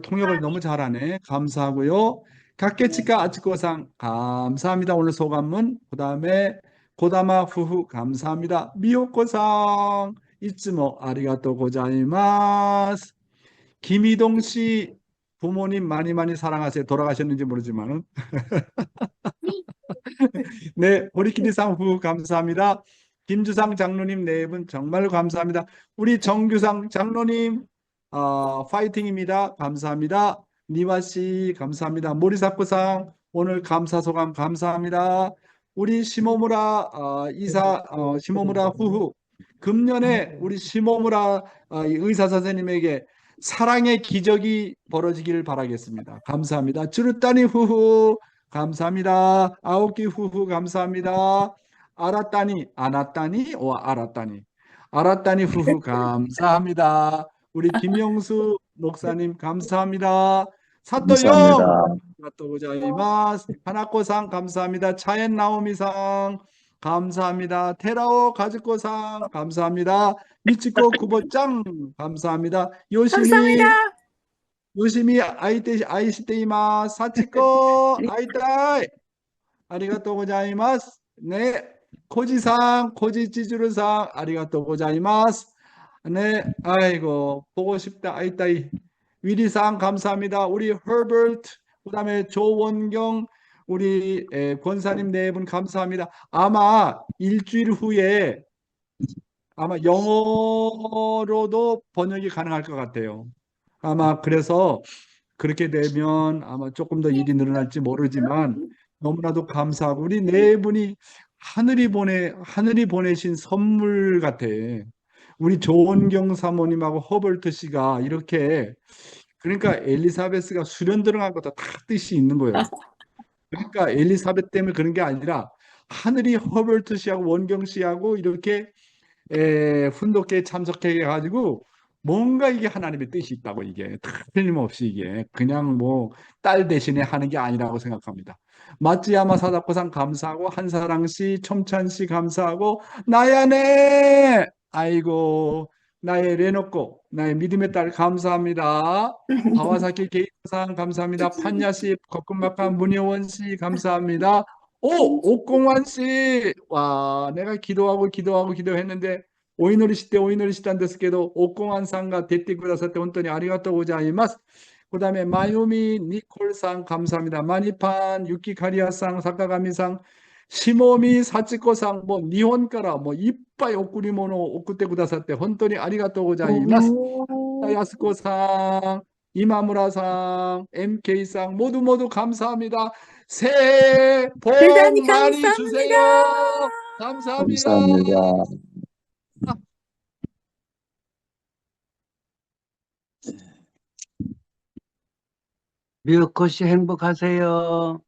통역을 너무 잘하네. 감사하고요. 각계치카 아츠코상 감사합니다. 오늘 소감문. 그 다음에 고다마 후후 감사합니다. 미호코상 이츠모 아리가또 고자이마스. 김희동 씨 부모님 많이 많이 사랑하세요. 돌아가셨는지 모르지만은. 네, 보리키리상 후 감사합니다. 김주상 장로님 네 분 정말 감사합니다. 우리 정규상 장로님 파이팅입니다. 감사합니다. 니와 씨 감사합니다. 모리사쿠상 오늘 감사 소감 감사합니다. 우리 시모무라 시모무라 후후 금년에 우리 시모무라 이 의사 선생님에게 사랑의 기적이 벌어지길 바라겠습니다. 감사합니다. 주르따니 후후 감사합니다. 아오키 후후 감사합니다. 알았다니 후후 감사합니다. 우리 김영수 목사님 감사합니다. 사토요 또 고자이마스. 하나코상 감사합니다. 차엔 나오미상 감사합니다. 테라오 가즈코상 감사합니다. 미치코 쿠보짱 감사합니다. 요시미 아이시테이마스. 사치코 아이타이 아리가또 고자이마스. 네, 코지상 코지찌주르상 아리가또 고자이마스. 네, 아이고 보고 싶다 아이따이. 위리상 감사합니다. 우리 허버트 그다음에 조원경 우리 권사님 네 분 감사합니다. 아마 일주일 후에 아마 영어로도 번역이 가능할 것 같아요. 아마 그래서 그렇게 되면 아마 조금 더 일이 늘어날지 모르지만 너무나도 감사하고 우리 네 분이 하늘이 보내신 선물 같아. 우리 조원경 사모님하고 허벌트 씨가 이렇게 그러니까 엘리사베스가 수련 들어간 것도 다 뜻이 있는 거예요. 그러니까 엘리사벳 때문에 그런 게 아니라 하늘이 허벌트 씨하고 원경 씨하고 이렇게 훈독회에 참석해 가지고 뭔가 이게 하나님의 뜻이 있다고 이게 틀림없이 이게 그냥 뭐 딸 대신에 하는 게 아니라고 생각합니다. 마츠야마 사다코상 감사하고 한사랑 씨, 첨찬 씨 감사하고 나야네 아이고 나의 레노코 나의 믿음의 딸 감사합니다. 바와사키 게이토상 감사합니다. 판야 씨, 거금박한 문효원 씨 감사합니다. 옥공환 씨, 와 내가 기도했는데 오이노리 시대 오이노리 시단ですけど 옥공환 상가 대띠くださって本当にありがとうございます。 그다음에 마유미 니콜상 감사합니다. 마니판 유키카리아상 사카가미상 시모미 사치코상 뭐 니혼가라 뭐 이빠이 오쿠리모노 오쿠테 くださって 本当にありがとうございます. 야스코상 이마무라상 MK상 모두 감사합니다. 새해 복 많이 주세요. 감사합니다. 미역코 씨 행복하세요.